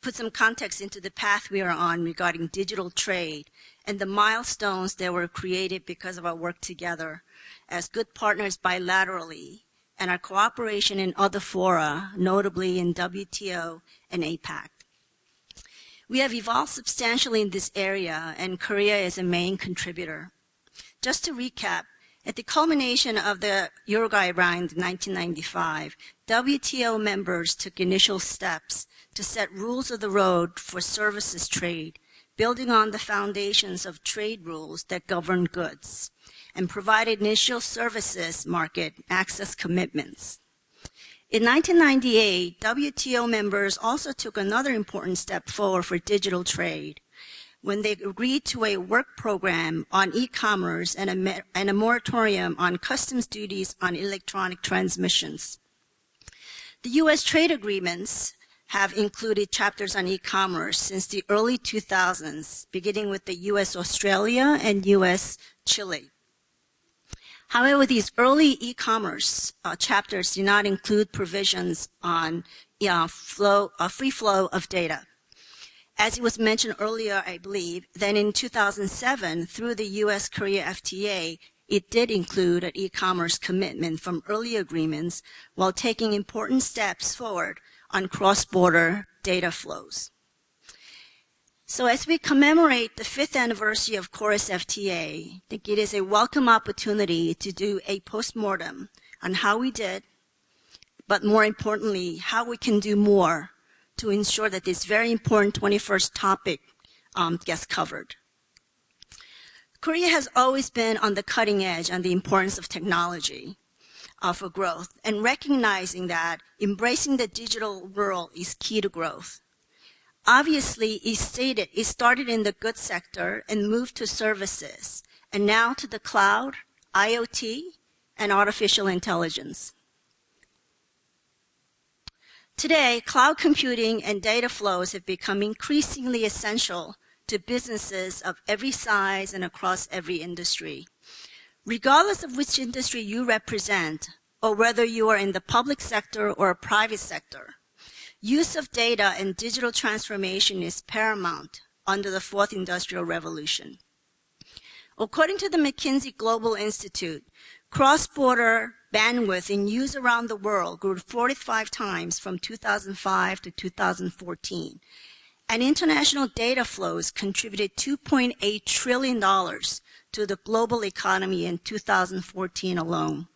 [SPEAKER 5] Put some context into the path we are on regarding digital trade and the milestones that were created because of our work together as good partners bilaterally and our cooperation in other fora, notably in WTO and APAC. We have evolved substantially in this area, and Korea is a main contributor. Just to recap, at the culmination of the Uruguay round in 1995, WTO members took initial steps to set rules of the road for services trade, building on the foundations of trade rules that govern goods, and provided initial services market access commitments. In 1998, WTO members also took another important step forward for digital trade when they agreed to a work program on e-commerce and a moratorium on customs duties on electronic transmissions. The U.S. trade agreements have included chapters on e-commerce since the early 2000s, beginning with the U.S.-Australia and U.S.-Chile. However, these early e-commerce chapters do not include provisions on free flow of data. As it was mentioned earlier, I believe, then in 2007, through the U.S.-Korea FTA, it did include an e-commerce commitment from early agreements while taking important steps forward on cross-border data flows. So as we commemorate the 5th anniversary of Korea's FTA, I think it is a welcome opportunity to do a postmortem on how we did, but more importantly, how we can do more to ensure that this very important 21st topic gets covered. Korea has always been on the cutting edge on the importance of technology for growth, and recognizing that embracing the digital world is key to growth. Obviously, it started in the goods sector and moved to services, and now to the cloud, IoT, and artificial intelligence. Today, cloud computing and data flows have become increasingly essential to businesses of every size and across every industry. Regardless of which industry you represent, or whether you are in the public sector or a private sector, use of data and digital transformation is paramount under the 4th Industrial Revolution. According to the McKinsey Global Institute, cross-border bandwidth in use around the world grew 45 times from 2005 to 2014, and international data flows contributed $2.8 trillion to the global economy in 2014 alone.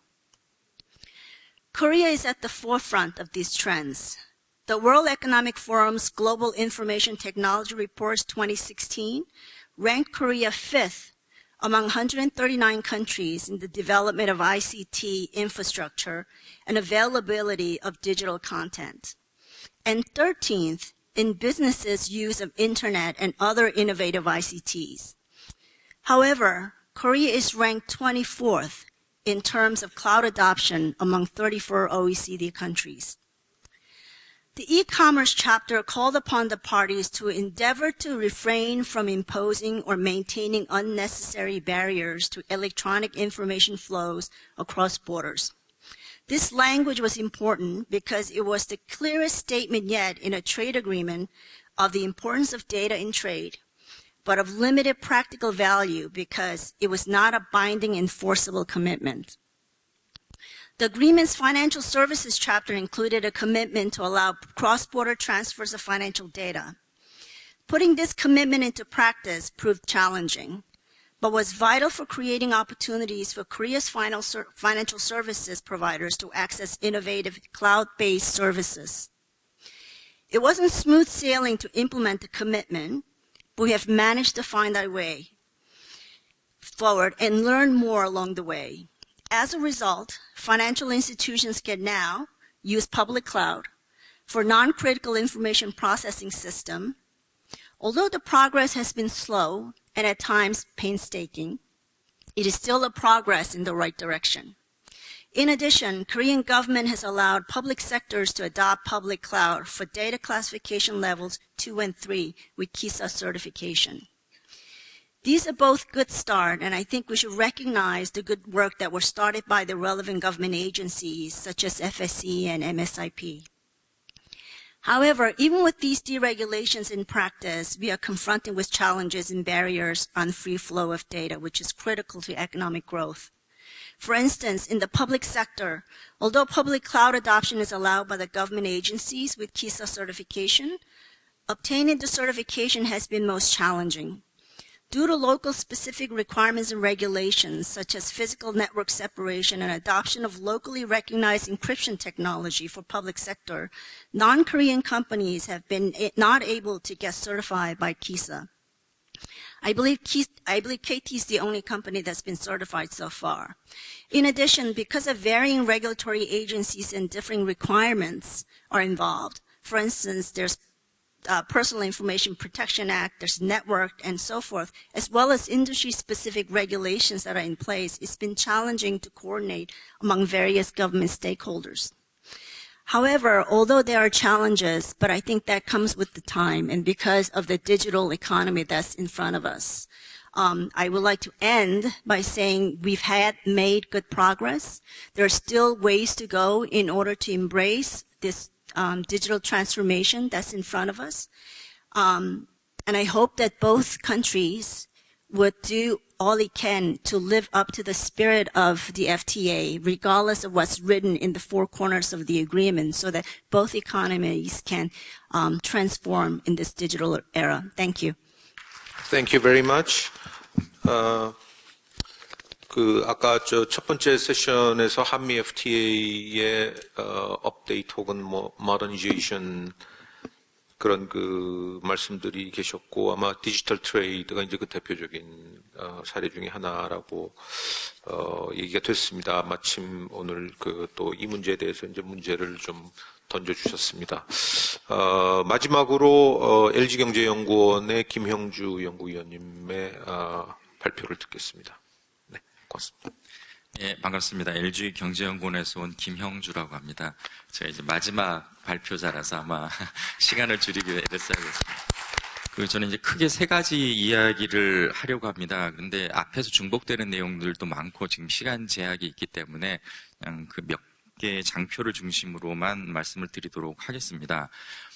[SPEAKER 5] Korea is at the forefront of these trends. The World Economic Forum's Global Information Technology Reports 2016 ranked Korea 5th among 139 countries in the development of ICT infrastructure and availability of digital content, and 13th in businesses' use of internet and other innovative ICTs. However, Korea is ranked 24th in terms of cloud adoption among 34 OECD countries. The e-commerce chapter called upon the parties to endeavor to refrain from imposing or maintaining unnecessary barriers to electronic information flows across borders. This language was important because it was the clearest statement yet in a trade agreement of the importance of data in trade, but of limited practical value because it was not a binding enforceable commitment. The agreement's financial services chapter included a commitment to allow cross-border transfers of financial data. Putting this commitment into practice proved challenging, but was vital for creating opportunities for Korea's financial services providers to access innovative cloud-based services. It wasn't smooth sailing to implement the commitment, but we have managed to find our way forward and learn more along the way. As a result, financial institutions can now use public cloud for non-critical information processing system. Although the progress has been slow and at times painstaking, it is still a progress in the right direction. In addition, Korean government has allowed public sectors to adopt public cloud for data classification levels 2 and 3 with KISA certification. These are both good start, and I think we should recognize the good work that was started by the relevant government agencies such as FSC and MSIP. However, even with these deregulations in practice, we are confronted with challenges and barriers on free flow of data, which is critical to economic growth. For instance, in the public sector, although public cloud adoption is allowed by the government agencies with KISA certification, obtaining the certification has been most challenging. Due to local specific requirements and regulations, such as physical network separation and adoption of locally recognized encryption technology for public sector, non-Korean companies have been not able to get certified by KISA. I believe KT is the only company that's been certified so far. In addition, because of varying regulatory agencies and differing requirements are involved, for instance, there's Personal Information Protection Act, there's network and so forth, as well as industry-specific regulations that are in place, it's been challenging to coordinate among various government stakeholders. However, although there are challenges, but I think that comes with the time and because of the digital economy that's in front of us. I would like to end by saying we've made good progress. There are still ways to go in order to embrace this digital transformation that's in front of us. And I hope that both countries would do all it can to live up to the spirit of the FTA, regardless of what's written in the four corners of the agreement, so that both economies can transform in this digital era. Thank you.
[SPEAKER 1] Thank you very much. 아까 첫 번째 세션에서 한미 FTA의 업데이트 혹은 모더니제이션 그런 말씀들이 계셨고 아마 디지털 트레이드가 이제 그 대표적인 사례 중에 하나라고 얘기가 됐습니다. 마침 오늘 또 이 문제에 대해서 이제 문제를 좀 던져주셨습니다. 마지막으로 LG경제연구원의 김형주 연구위원님의 발표를 듣겠습니다. 네, 고맙습니다.
[SPEAKER 6] 예, 반갑습니다. LG경제연구원에서 온 김형주라고 합니다. 제가 이제 마지막 발표자라서 아마 시간을 줄이기 애를 써야겠습니다. 저는 이제 크게 세 가지 이야기를 하려고 합니다. 근데 앞에서 중복되는 내용들도 많고 지금 시간 제약이 있기 때문에 그냥 몇 개의 장표를 중심으로만 말씀을 드리도록 하겠습니다.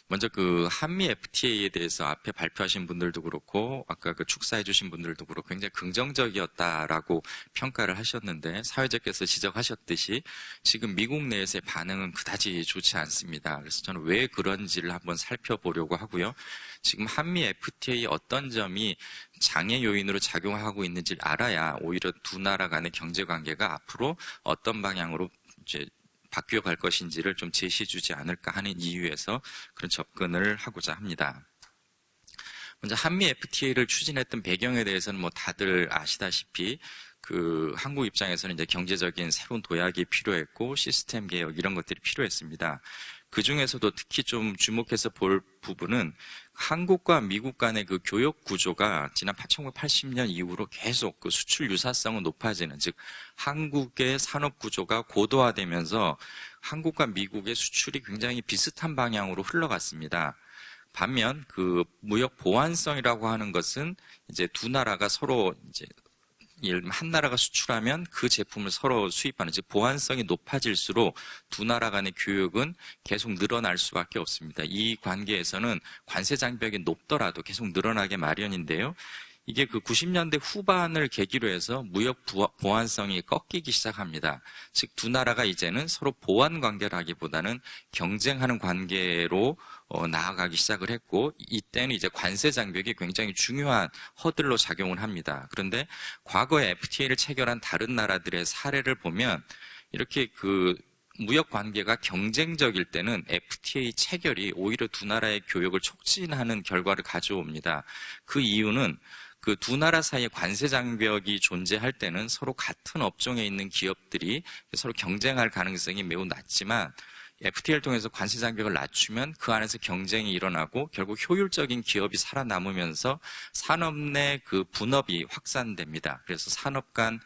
[SPEAKER 6] 먼저 한미 FTA에 대해서 앞에 발표하신 분들도 그렇고 아까 축사해 주신 분들도 그렇고 굉장히 긍정적이었다라고 평가를 하셨는데 사회자께서 지적하셨듯이 지금 미국 내에서의 반응은 그다지 좋지 않습니다. 그래서 저는 왜 그런지를 한번 살펴보려고 하고요. 지금 한미 FTA 어떤 점이 장애 요인으로 작용하고 있는지를 알아야 오히려 두 나라 간의 경제 관계가 앞으로 어떤 방향으로 이제 바뀌어 갈 것인지를 좀 제시해 주지 않을까 하는 이유에서 그런 접근을 하고자 합니다. 먼저 한미 FTA를 추진했던 배경에 대해서는 다들 아시다시피 한국 입장에서는 이제 경제적인 새로운 도약이 필요했고 시스템 개혁 이런 것들이 필요했습니다. 그 중에서도 특히 좀 주목해서 볼 부분은 한국과 미국 간의 교역 구조가 지난 1980년 이후로 계속 수출 유사성은 높아지는, 즉 한국의 산업 구조가 고도화되면서 한국과 미국의 수출이 굉장히 비슷한 방향으로 흘러갔습니다. 반면 무역 보완성이라고 하는 것은 이제 두 나라가 서로 이제 예를 들면 한 나라가 수출하면 그 제품을 서로 수입하는, 즉 보완성이 높아질수록 두 나라 간의 교역은 계속 늘어날 수밖에 없습니다. 이 관계에서는 관세 장벽이 높더라도 계속 늘어나게 마련인데요. 이게 90년대 후반을 계기로 해서 무역 보완성이 꺾이기 시작합니다. 즉 두 나라가 이제는 서로 보완 관계라기보다는 경쟁하는 관계로 나아가기 시작을 했고, 이때는 이제 관세 장벽이 굉장히 중요한 허들로 작용을 합니다. 그런데 과거에 FTA를 체결한 다른 나라들의 사례를 보면 이렇게 무역 관계가 경쟁적일 때는 FTA 체결이 오히려 두 나라의 교역을 촉진하는 결과를 가져옵니다. 그 이유는 두 나라 사이에 관세 장벽이 존재할 때는 서로 같은 업종에 있는 기업들이 서로 경쟁할 가능성이 매우 낮지만 FTA를 통해서 관세 장벽을 낮추면 그 안에서 경쟁이 일어나고 결국 효율적인 기업이 살아남으면서 산업 내 분업이 확산됩니다. 그래서 산업 간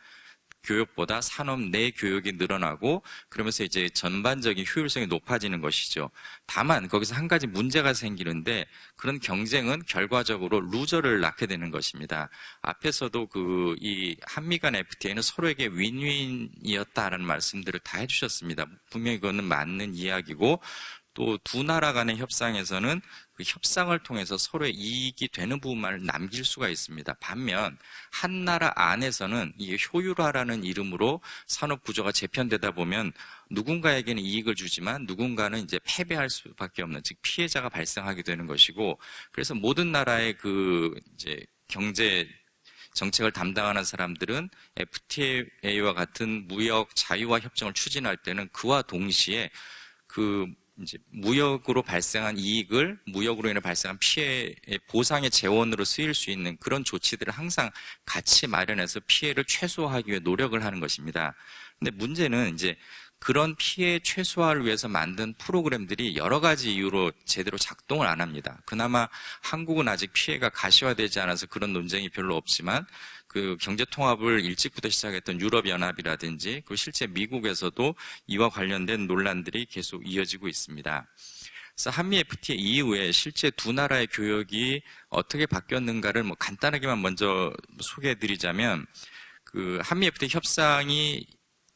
[SPEAKER 6] 교역보다 산업 내 교역이 늘어나고 그러면서 이제 전반적인 효율성이 높아지는 것이죠. 다만 거기서 한 가지 문제가 생기는데 그런 경쟁은 결과적으로 루저를 낳게 되는 것입니다. 앞에서도 이 한미 간 FTA는 서로에게 윈윈이었다라는 말씀들을 다 해주셨습니다. 분명히 그거는 맞는 이야기고 또 두 나라 간의 협상에서는 그 협상을 통해서 서로의 이익이 되는 부분만을 남길 수가 있습니다. 반면 한 나라 안에서는 이 효율화라는 이름으로 산업 구조가 재편되다 보면 누군가에게는 이익을 주지만 누군가는 이제 패배할 수밖에 없는, 즉 피해자가 발생하게 되는 것이고, 그래서 모든 나라의 그 이제 경제 정책을 담당하는 사람들은 FTA와 같은 무역 자유화 협정을 추진할 때는 그와 동시에 그 이제 무역으로 발생한 이익을 무역으로 인해 발생한 피해의 보상의 재원으로 쓰일 수 있는 그런 조치들을 항상 같이 마련해서 피해를 최소화하기 위해 노력을 하는 것입니다. 근데 문제는 이제 그런 피해 최소화를 위해서 만든 프로그램들이 여러 가지 이유로 제대로 작동을 안 합니다. 그나마 한국은 아직 피해가 가시화되지 않아서 그런 논쟁이 별로 없지만 그 경제 통합을 일찍부터 시작했던 유럽연합이라든지 그리고 실제 미국에서도 이와 관련된 논란들이 계속 이어지고 있습니다. 그래서 한미 FTA 이후에 실제 두 나라의 교역이 어떻게 바뀌었는가를 뭐 간단하게만 먼저 소개해드리자면, 그 한미 FTA 협상이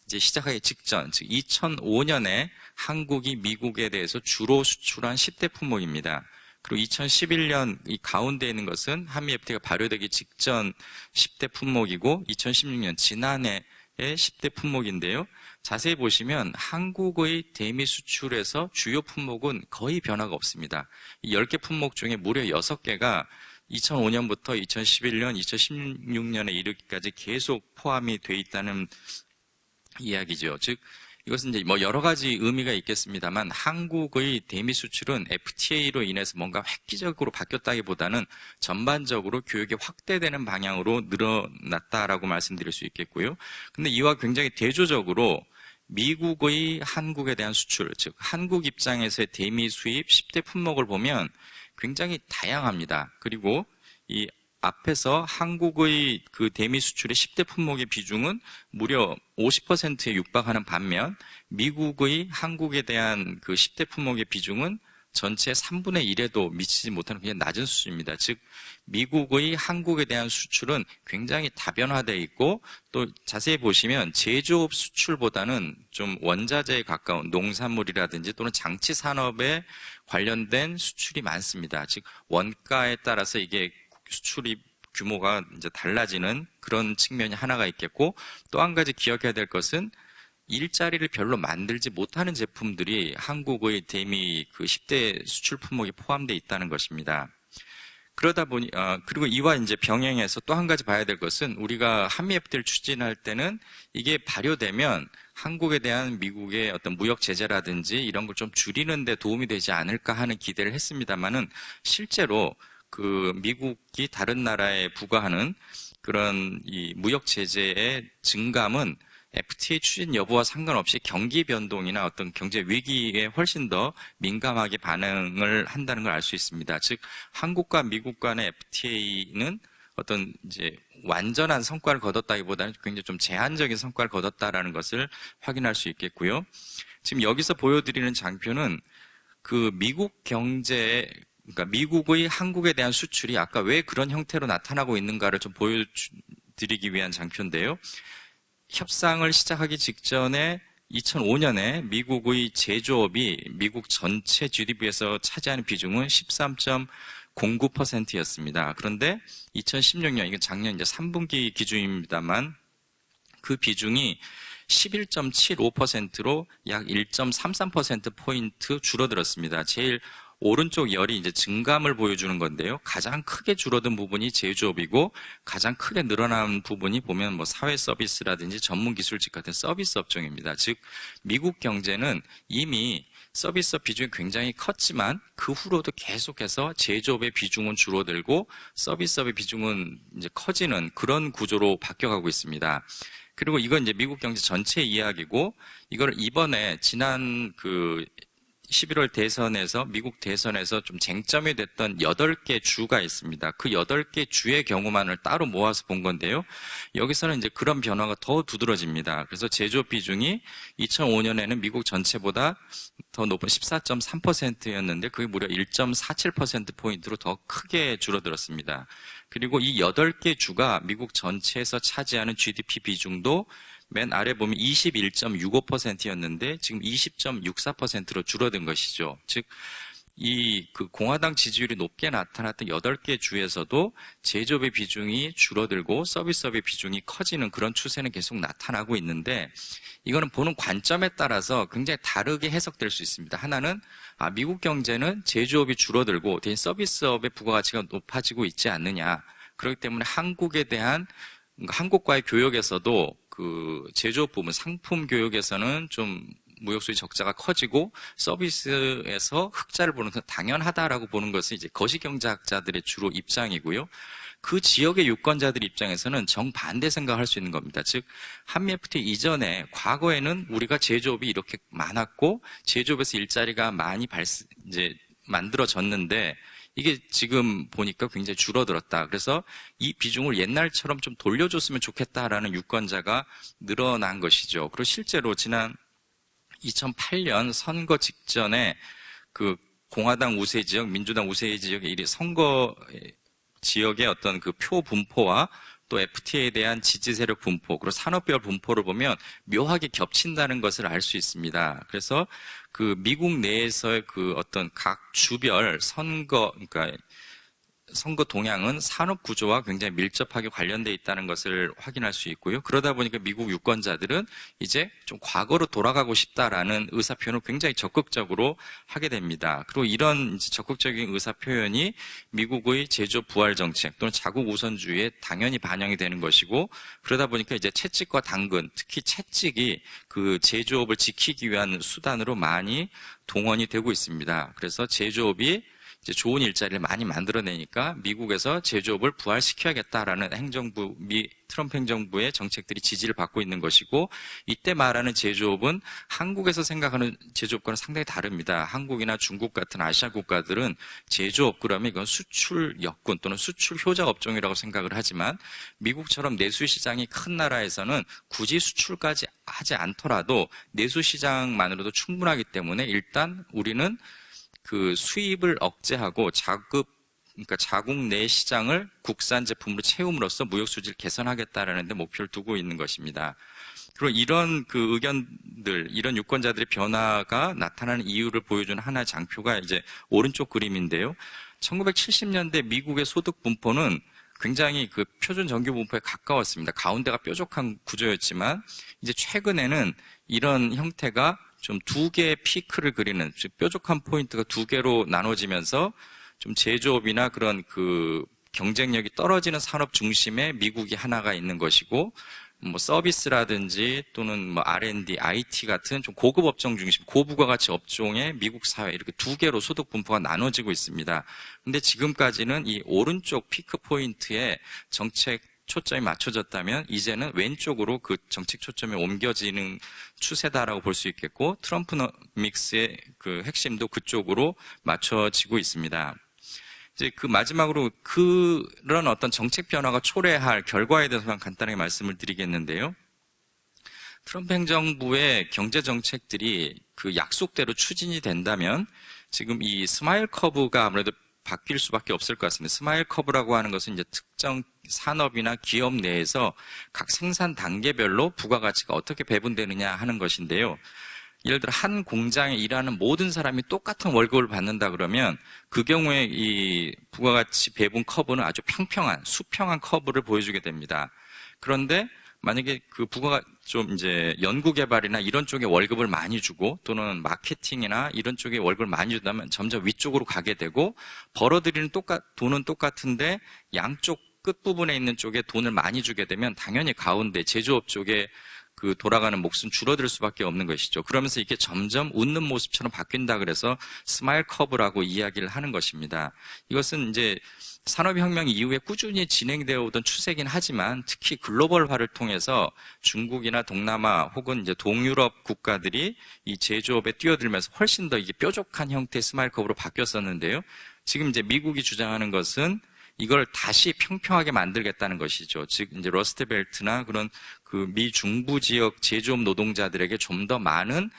[SPEAKER 6] 이제 시작하기 직전, 즉 2005년에 한국이 미국에 대해서 주로 수출한 10대 품목입니다. 그리고 2011년 이 가운데 있는 것은 한미 FTA가 발효되기 직전 10대 품목이고 2016년 지난해의 10대 품목인데요. 자세히 보시면 한국의 대미 수출에서 주요 품목은 거의 변화가 없습니다. 이 10개 품목 중에 무려 6개가 2005년부터 2011년, 2016년에 이르기까지 계속 포함이 돼 있다는 이야기죠. 즉 이것은 이제 뭐 여러 가지 의미가 있겠습니다만 한국의 대미 수출은 FTA로 인해서 뭔가 획기적으로 바뀌었다기보다는 전반적으로 교역이 확대되는 방향으로 늘어났다라고 말씀드릴 수 있겠고요. 근데 이와 굉장히 대조적으로 미국의 한국에 대한 수출, 즉 한국 입장에서의 대미 수입 10대 품목을 보면 굉장히 다양합니다. 그리고 이 앞에서 한국의 그 대미 수출의 10대 품목의 비중은 무려 50%에 육박하는 반면 미국의 한국에 대한 그 10대 품목의 비중은 전체 3분의 1에도 미치지 못하는 굉장히 낮은 수준입니다. 즉 미국의 한국에 대한 수출은 굉장히 다변화되어 있고, 또 자세히 보시면 제조업 수출보다는 좀 원자재에 가까운 농산물이라든지 또는 장치 산업에 관련된 수출이 많습니다. 즉 원가에 따라서 이게 수출이 규모가 이제 달라지는 그런 측면이 하나가 있겠고, 또 한 가지 기억해야 될 것은 일자리를 별로 만들지 못하는 제품들이 한국의 대미 그 10대 수출 품목에 포함되어 있다는 것입니다. 그러다 보니, 그리고 이와 이제 병행해서 또 한 가지 봐야 될 것은 우리가 한미 FTA를 추진할 때는 이게 발효되면 한국에 대한 미국의 어떤 무역 제재라든지 이런 걸 좀 줄이는 데 도움이 되지 않을까 하는 기대를 했습니다만은 실제로 그 미국이 다른 나라에 부과하는 그런 이 무역 제재의 증감은 FTA 추진 여부와 상관없이 경기 변동이나 어떤 경제 위기에 훨씬 더 민감하게 반응을 한다는 걸 알 수 있습니다. 즉 한국과 미국 간의 FTA는 어떤 이제 완전한 성과를 거뒀다기보다는 굉장히 좀 제한적인 성과를 거뒀다라는 것을 확인할 수 있겠고요. 지금 여기서 보여드리는 장표는 그 미국 경제의, 그러니까 미국의 한국에 대한 수출이 아까 왜 그런 형태로 나타나고 있는가를 좀 보여드리기 위한 장표인데요. 협상을 시작하기 직전에 2005년에 미국의 제조업이 미국 전체 GDP에서 차지하는 비중은 13.09%였습니다. 그런데 2016년, 이건 작년 이제 3분기 기준입니다만 그 비중이 11.75%로 약 1.33%포인트 줄어들었습니다. 제일 오른쪽 열이 이제 증감을 보여주는 건데요. 가장 크게 줄어든 부분이 제조업이고 가장 크게 늘어난 부분이 보면 뭐 사회 서비스라든지 전문 기술직 같은 서비스 업종입니다. 즉 미국 경제는 이미 서비스업 비중이 굉장히 컸지만 그 후로도 계속해서 제조업의 비중은 줄어들고 서비스업의 비중은 이제 커지는 그런 구조로 바뀌어가고 있습니다. 그리고 이건 이제 미국 경제 전체 이야기고, 이걸 이번에 지난 그 11월 대선에서, 미국 대선에서 좀 쟁점이 됐던 8개 주가 있습니다. 그 8개 주의 경우만을 따로 모아서 본 건데요. 여기서는 이제 그런 변화가 더 두드러집니다. 그래서 제조업 비중이 2005년에는 미국 전체보다 더 높은 14.3%였는데 그게 무려 1.47%포인트로 더 크게 줄어들었습니다. 그리고 이 8개 주가 미국 전체에서 차지하는 GDP 비중도 맨 아래 보면 21.65%였는데 지금 20.64%로 줄어든 것이죠. 즉, 그 공화당 지지율이 높게 나타났던 8개 주에서도 제조업의 비중이 줄어들고 서비스업의 비중이 커지는 그런 추세는 계속 나타나고 있는데, 이거는 보는 관점에 따라서 굉장히 다르게 해석될 수 있습니다. 하나는 미국 경제는 제조업이 줄어들고 대신 서비스업의 부가가치가 높아지고 있지 않느냐. 그렇기 때문에 한국과의 교역에서도 그 제조업 부분, 상품 교역에서는 좀 무역수지 적자가 커지고 서비스에서 흑자를 보는 것은 당연하다라고 보는 것은 이제 거시경제학자들의 주로 입장이고요. 그 지역의 유권자들 입장에서는 정반대 생각할 수 있는 겁니다. 즉, 한미 FTA 이전에 과거에는 우리가 제조업이 이렇게 많았고 제조업에서 일자리가 많이 만들어졌는데 이게 지금 보니까 굉장히 줄어들었다. 그래서 이 비중을 옛날처럼 좀 돌려줬으면 좋겠다라는 유권자가 늘어난 것이죠. 그리고 실제로 지난 2008년 선거 직전에 그 공화당 우세 지역, 민주당 우세 지역의 선거 지역의 어떤 그 표 분포와 또 FTA에 대한 지지 세력 분포, 그리고 산업별 분포를 보면 묘하게 겹친다는 것을 알 수 있습니다. 그래서 그 미국 내에서의 그 어떤 각 주별 그러니까 선거 동향은 산업 구조와 굉장히 밀접하게 관련되어 있다는 것을 확인할 수 있고요. 그러다 보니까 미국 유권자들은 이제 좀 과거로 돌아가고 싶다라는 의사표현을 굉장히 적극적으로 하게 됩니다. 그리고 이런 적극적인 의사표현이 미국의 제조업 부활 정책 또는 자국 우선주의에 당연히 반영이 되는 것이고, 그러다 보니까 이제 채찍과 당근, 특히 채찍이 그 제조업을 지키기 위한 수단으로 많이 동원이 되고 있습니다. 그래서 제조업이 이제 좋은 일자리를 많이 만들어내니까 미국에서 제조업을 부활시켜야겠다라는 트럼프 행정부의 정책들이 지지를 받고 있는 것이고, 이때 말하는 제조업은 한국에서 생각하는 제조업과는 상당히 다릅니다. 한국이나 중국 같은 아시아 국가들은 제조업 그러면 이건 수출 역군 또는 수출 효자 업종이라고 생각을 하지만, 미국처럼 내수 시장이 큰 나라에서는 굳이 수출까지 하지 않더라도 내수 시장만으로도 충분하기 때문에 일단 우리는 그 수입을 억제하고 그러니까 자국 내 시장을 국산 제품으로 채움으로써 무역 수지를 개선하겠다라는 데 목표를 두고 있는 것입니다. 그리고 이런 그 의견들, 이런 유권자들의 변화가 나타나는 이유를 보여주는 하나의 장표가 이제 오른쪽 그림인데요. 1970년대 미국의 소득 분포는 굉장히 그 표준 정규 분포에 가까웠습니다. 가운데가 뾰족한 구조였지만 이제 최근에는 이런 형태가 좀 두 개의 피크를 그리는, 즉 뾰족한 포인트가 두 개로 나눠지면서 좀 제조업이나 그런 그 경쟁력이 떨어지는 산업 중심에 미국이 하나가 있는 것이고, 뭐 서비스라든지 또는 뭐 R&D, IT 같은 좀 고급 업종 중심, 고부가가치 업종의 미국 사회, 이렇게 두 개로 소득 분포가 나눠지고 있습니다. 근데 지금까지는 이 오른쪽 피크 포인트에 정책 초점이 맞춰졌다면 이제는 왼쪽으로 그 정책 초점이 옮겨지는 추세다라고 볼 수 있겠고, 트럼프믹스의 그 핵심도 그쪽으로 맞춰지고 있습니다. 이제 그 마지막으로 그런 어떤 정책 변화가 초래할 결과에 대해서만 간단하게 말씀을 드리겠는데요. 트럼프 행정부의 경제 정책들이 그 약속대로 추진이 된다면 지금 이 스마일 커브가 아무래도 바뀔 수밖에 없을 것 같습니다. 스마일 커브라고 하는 것은 이제 특정 산업이나 기업 내에서 각 생산 단계별로 부가가치가 어떻게 배분되느냐 하는 것인데요. 예를 들어 한 공장에 일하는 모든 사람이 똑같은 월급을 받는다 그러면 그 경우에 이 부가가치 배분 커브는 아주 수평한 커브를 보여주게 됩니다. 그런데 만약에 그 부가가 좀 이제 연구개발이나 이런 쪽에 월급을 많이 주고 또는 마케팅이나 이런 쪽에 월급을 많이 준다면 점점 위쪽으로 가게 되고, 벌어들이는 돈은 똑같은데 양쪽 끝부분에 있는 쪽에 돈을 많이 주게 되면 당연히 가운데 제조업 쪽에 그 돌아가는 몫은 줄어들 수밖에 없는 것이죠. 그러면서 이게 점점 웃는 모습처럼 바뀐다 그래서 스마일 커브라고 이야기를 하는 것입니다. 이것은 이제 산업혁명 이후에 꾸준히 진행되어 오던 추세긴 하지만 특히 글로벌화를 통해서 중국이나 동남아 혹은 이제 동유럽 국가들이 이 제조업에 뛰어들면서 훨씬 더 이게 뾰족한 형태의 스마일 커브로 바뀌었었는데요. 지금 이제 미국이 주장하는 것은 이걸 다시 평평하게 만들겠다는 것이죠. 즉 이제 러스트벨트나 그런 그 미 중부 지역 제조업 노동자들에게 좀 더 많은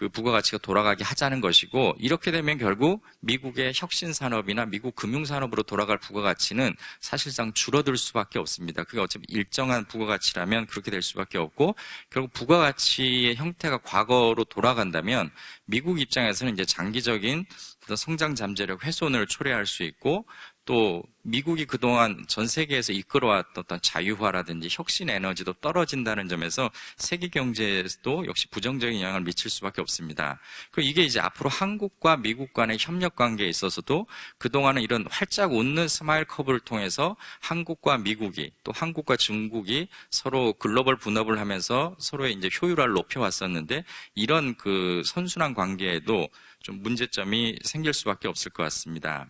[SPEAKER 6] 그 부가가치가 돌아가게 하자는 것이고, 이렇게 되면 결국 미국의 혁신산업이나 미국 금융산업으로 돌아갈 부가가치는 사실상 줄어들 수밖에 없습니다. 그게 어차피 일정한 부가가치라면 그렇게 될 수밖에 없고, 결국 부가가치의 형태가 과거로 돌아간다면 미국 입장에서는 이제 장기적인 성장 잠재력 훼손을 초래할 수 있고, 또 미국이 그동안 전 세계에서 이끌어왔던 어떤 자유화라든지 혁신 에너지도 떨어진다는 점에서 세계 경제에도 역시 부정적인 영향을 미칠 수밖에 없습니다. 그리고 이게 이제 앞으로 한국과 미국 간의 협력 관계에 있어서도 그동안은 이런 활짝 웃는 스마일 커브를 통해서 한국과 미국이 또 한국과 중국이 서로 글로벌 분업을 하면서 서로의 이제 효율화를 높여왔었는데, 이런 그 선순환 관계에도 좀 문제점이 생길 수밖에 없을 것 같습니다.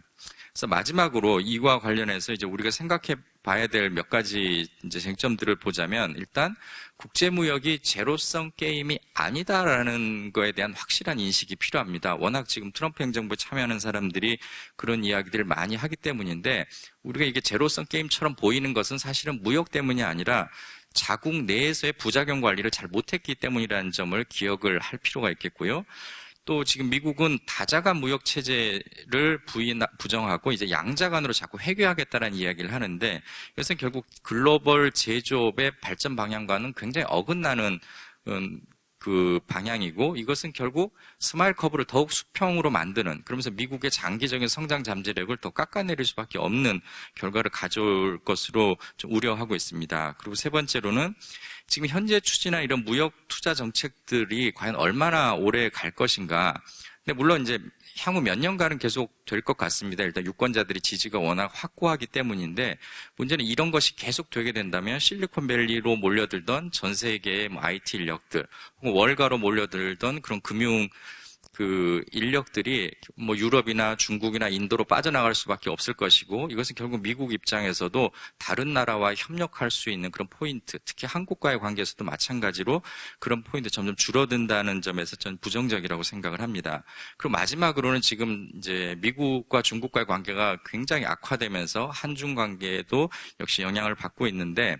[SPEAKER 6] 그래서 마지막으로 이와 관련해서 이제 우리가 생각해 봐야 될 몇 가지 이제 쟁점들을 보자면, 일단 국제무역이 제로성 게임이 아니다라는 거에 대한 확실한 인식이 필요합니다. 워낙 지금 트럼프 행정부에 참여하는 사람들이 그런 이야기들을 많이 하기 때문인데, 우리가 이게 제로성 게임처럼 보이는 것은 사실은 무역 때문이 아니라 자국 내에서의 부작용 관리를 잘 못했기 때문이라는 점을 기억을 할 필요가 있겠고요. 또 지금 미국은 다자간 무역 체제를 부정하고 이제 양자간으로 자꾸 회귀하겠다는 이야기를 하는데, 이것은 결국 글로벌 제조업의 발전 방향과는 굉장히 어긋나는 그 방향이고, 이것은 결국 스마일 커브를 더욱 수평으로 만드는, 그러면서 미국의 장기적인 성장 잠재력을 더 깎아내릴 수밖에 없는 결과를 가져올 것으로 좀 우려하고 있습니다. 그리고 세 번째로는 지금 현재 추진한 이런 무역 투자 정책들이 과연 얼마나 오래 갈 것인가. 근데 물론 이제 향후 몇 년간은 계속 될 것 같습니다. 일단 유권자들이 지지가 워낙 확고하기 때문인데, 문제는 이런 것이 계속 되게 된다면 실리콘밸리로 몰려들던 전 세계의 IT 인력들, 혹은 월가로 몰려들던 그런 금융 그 인력들이 뭐 유럽이나 중국이나 인도로 빠져나갈 수밖에 없을 것이고, 이것은 결국 미국 입장에서도 다른 나라와 협력할 수 있는 그런 포인트, 특히 한국과의 관계에서도 마찬가지로 그런 포인트 점점 줄어든다는 점에서 저는 부정적이라고 생각을 합니다. 그리고 마지막으로는 지금 이제 미국과 중국과의 관계가 굉장히 악화되면서 한중 관계에도 역시 영향을 받고 있는데,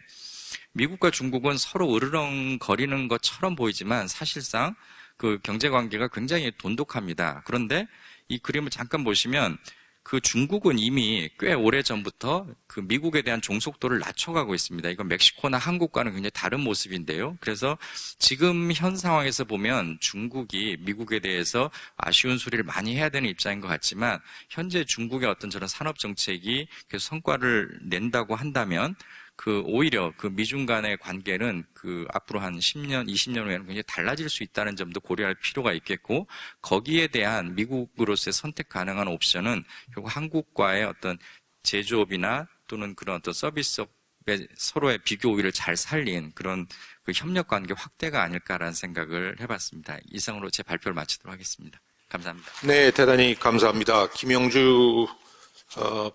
[SPEAKER 6] 미국과 중국은 서로 으르렁거리는 것처럼 보이지만 사실상 그 경제 관계가 굉장히 돈독합니다. 그런데 이 그림을 잠깐 보시면 그 중국은 이미 꽤 오래 전부터 그 미국에 대한 종속도를 낮춰가고 있습니다. 이건 멕시코나 한국과는 굉장히 다른 모습인데요. 그래서 지금 현 상황에서 보면 중국이 미국에 대해서 아쉬운 소리를 많이 해야 되는 입장인 것 같지만, 현재 중국의 어떤 저런 산업 정책이 계속 성과를 낸다고 한다면 그 오히려 그 미중 간의 관계는 그 앞으로 한 10년, 20년 후에는 굉장히 달라질 수 있다는 점도 고려할 필요가 있겠고, 거기에 대한 미국으로서의 선택 가능한 옵션은 결국 한국과의 어떤 제조업이나 또는 그런 어떤 서비스업의 서로의 비교 우위를 잘 살린 그런 그 협력 관계 확대가 아닐까라는 생각을 해봤습니다. 이상으로 제 발표를 마치도록 하겠습니다. 감사합니다.
[SPEAKER 1] 네, 대단히 감사합니다. 김영주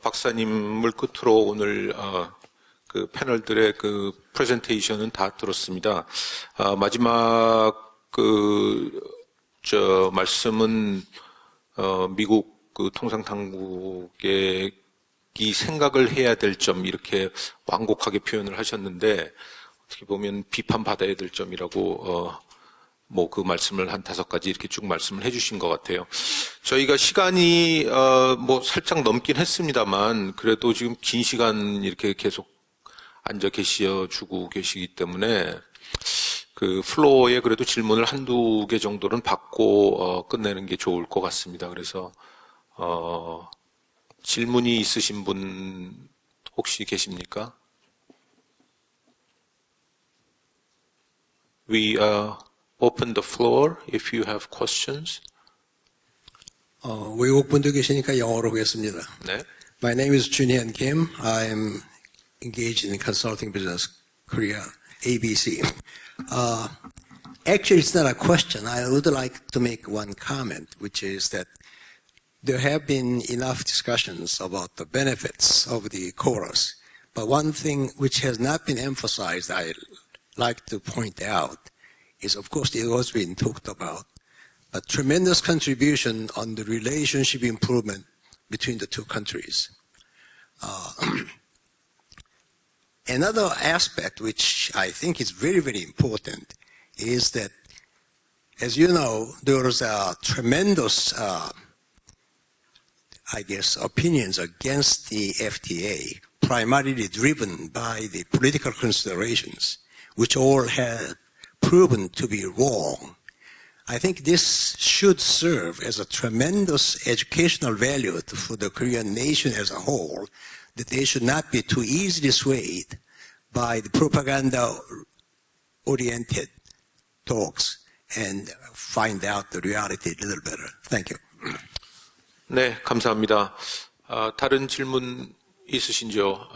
[SPEAKER 1] 박사님을 끝으로 오늘 그 패널들의 그 프레젠테이션은 다 들었습니다. 마지막 말씀은 미국 그 통상당국의 이 생각을 해야 될 점, 이렇게 완곡하게 표현을 하셨는데, 어떻게 보면 비판받아야 될 점이라고 뭐 그 말씀을 한 5가지 이렇게 쭉 말씀을 해주신 것 같아요. 저희가 시간이 뭐 살짝 넘긴 했습니다만, 그래도 지금 긴 시간 이렇게 계속 앉아 계시어주고 계시기 때문에 그 플로어에 그래도 질문을 1-2개 정도는 받고 끝내는 게 좋을 것 같습니다. 그래서 질문이 있으신 분 혹시 계십니까? We open the floor if you have questions.
[SPEAKER 7] 외국분들 계시니까 영어로 하겠습니다.
[SPEAKER 1] 네.
[SPEAKER 7] My name is Junhyun Kim. I'm engaged in consulting business, Korea, ABC. Actually, it's not a question. I would like to make one comment, which is that there have been enough discussions about the benefits of the chorus. But one thing which has not been emphasized, I'd like to point out, is of course it was been talked about, a tremendous contribution on the relationship improvement between the two countries. Another aspect which I think is very, very important is that as you know, there's a tremendous, opinions against the FTA, primarily driven by the political considerations, which all have proven to be wrong. I think this should serve as a tremendous educational value for the Korean nation as a whole, that they should not be too easily swayed by the propaganda-oriented talks and find out the reality a little better. Thank you.
[SPEAKER 1] 네, 감사합니다. 다른 질문 있으신지요?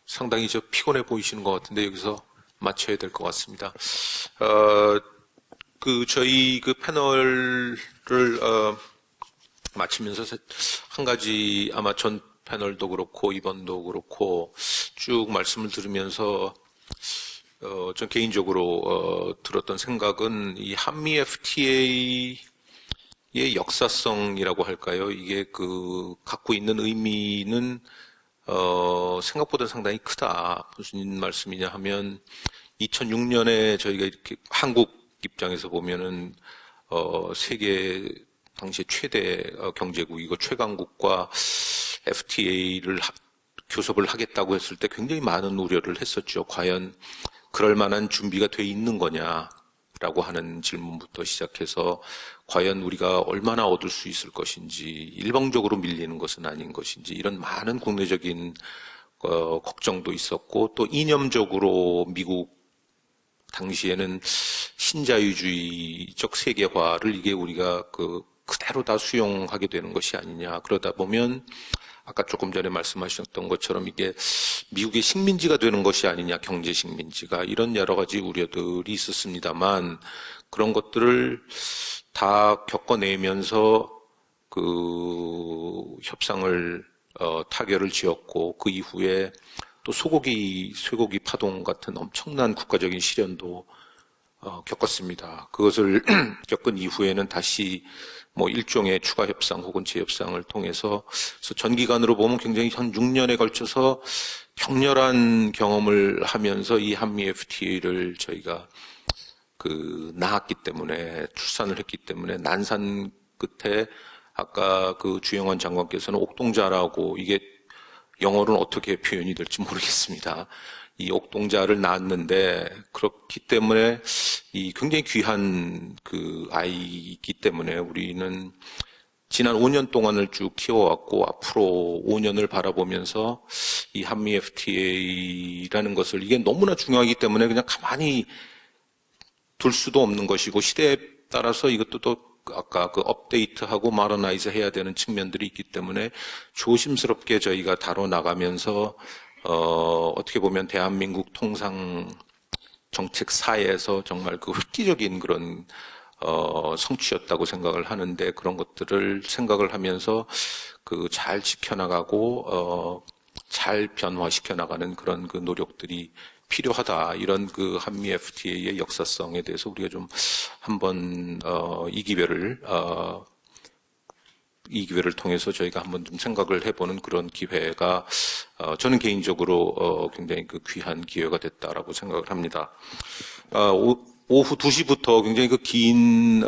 [SPEAKER 1] 상당히 피곤해 보이시는 것 같은데 여기서 마쳐야 될 것 같습니다. 저희 패널을 마치면서 한 가지 아마 전 패널도 그렇고 이번도 그렇고 쭉 말씀을 들으면서 전 개인적으로 들었던 생각은 이 한미 FTA의 역사성이라고 할까요? 이게 갖고 있는 의미는 생각보다 상당히 크다. 무슨 말씀이냐 하면 2006년에 저희가 이렇게 한국 입장에서 보면은 세계 당시에 최대 경제국이고 최강국과 FTA를 교섭을 하겠다고 했을 때 굉장히 많은 우려를 했었죠. 과연 그럴 만한 준비가 돼 있는 거냐라고 하는 질문부터 시작해서 과연 우리가 얼마나 얻을 수 있을 것인지, 일방적으로 밀리는 것은 아닌 것인지, 이런 많은 국내적인 걱정도 있었고, 또 이념적으로 미국 당시에는 신자유주의적 세계화를 이게 우리가 그대로 다 수용하게 되는 것이 아니냐. 그러다 보면 아까 조금 전에 말씀하셨던 것처럼 이게 미국의 식민지가 되는 것이 아니냐, 경제 식민지가, 이런 여러 가지 우려들이 있었습니다만 그런 것들을 다 겪어내면서 협상을 타결을 지었고 그 이후에 또 쇠고기 파동 같은 엄청난 국가적인 시련도 겪었습니다. 그것을 겪은 이후에는 다시 일종의 추가 협상 혹은 재협상을 통해서 전기간으로 보면 굉장히 한 6년에 걸쳐서 격렬한 경험을 하면서 이 한미 FTA를 저희가 낳았기 때문에, 출산을 했기 때문에, 난산 끝에 아까 주영환 장관께서는 옥동자라고, 이게 영어로는 어떻게 표현이 될지 모르겠습니다. 이 옥동자를 낳았는데, 그렇기 때문에 이 굉장히 귀한 아이이기 때문에 우리는 지난 5년 동안을 쭉 키워왔고 앞으로 5년을 바라보면서 이 한미 FTA라는 것을, 이게 너무나 중요하기 때문에 그냥 가만히 둘 수도 없는 것이고, 시대에 따라서 이것도 또 아까 업데이트하고 마더나이즈 해야 되는 측면들이 있기 때문에 조심스럽게 저희가 다뤄나가면서 어떻게 보면 대한민국 통상 정책사에서 정말 획기적인 그런 성취였다고 생각을 하는데, 그런 것들을 생각을 하면서 잘 지켜나가고 잘 변화시켜 나가는 그런 노력들이 필요하다. 이런 한미 FTA의 역사성에 대해서 우리가 좀 한번 이 기회를 통해서 저희가 한번 좀 생각을 해보는 그런 기회가 저는 개인적으로 굉장히 귀한 기회가 됐다라고 생각을 합니다. 오후 2시부터 굉장히 긴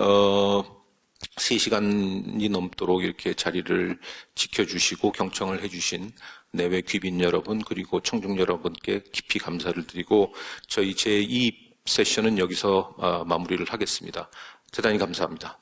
[SPEAKER 1] 3시간이 넘도록 이렇게 자리를 지켜주시고 경청을 해주신 내외 귀빈 여러분, 그리고 청중 여러분께 깊이 감사를 드리고 저희 제2 세션은 여기서 마무리를 하겠습니다. 대단히 감사합니다.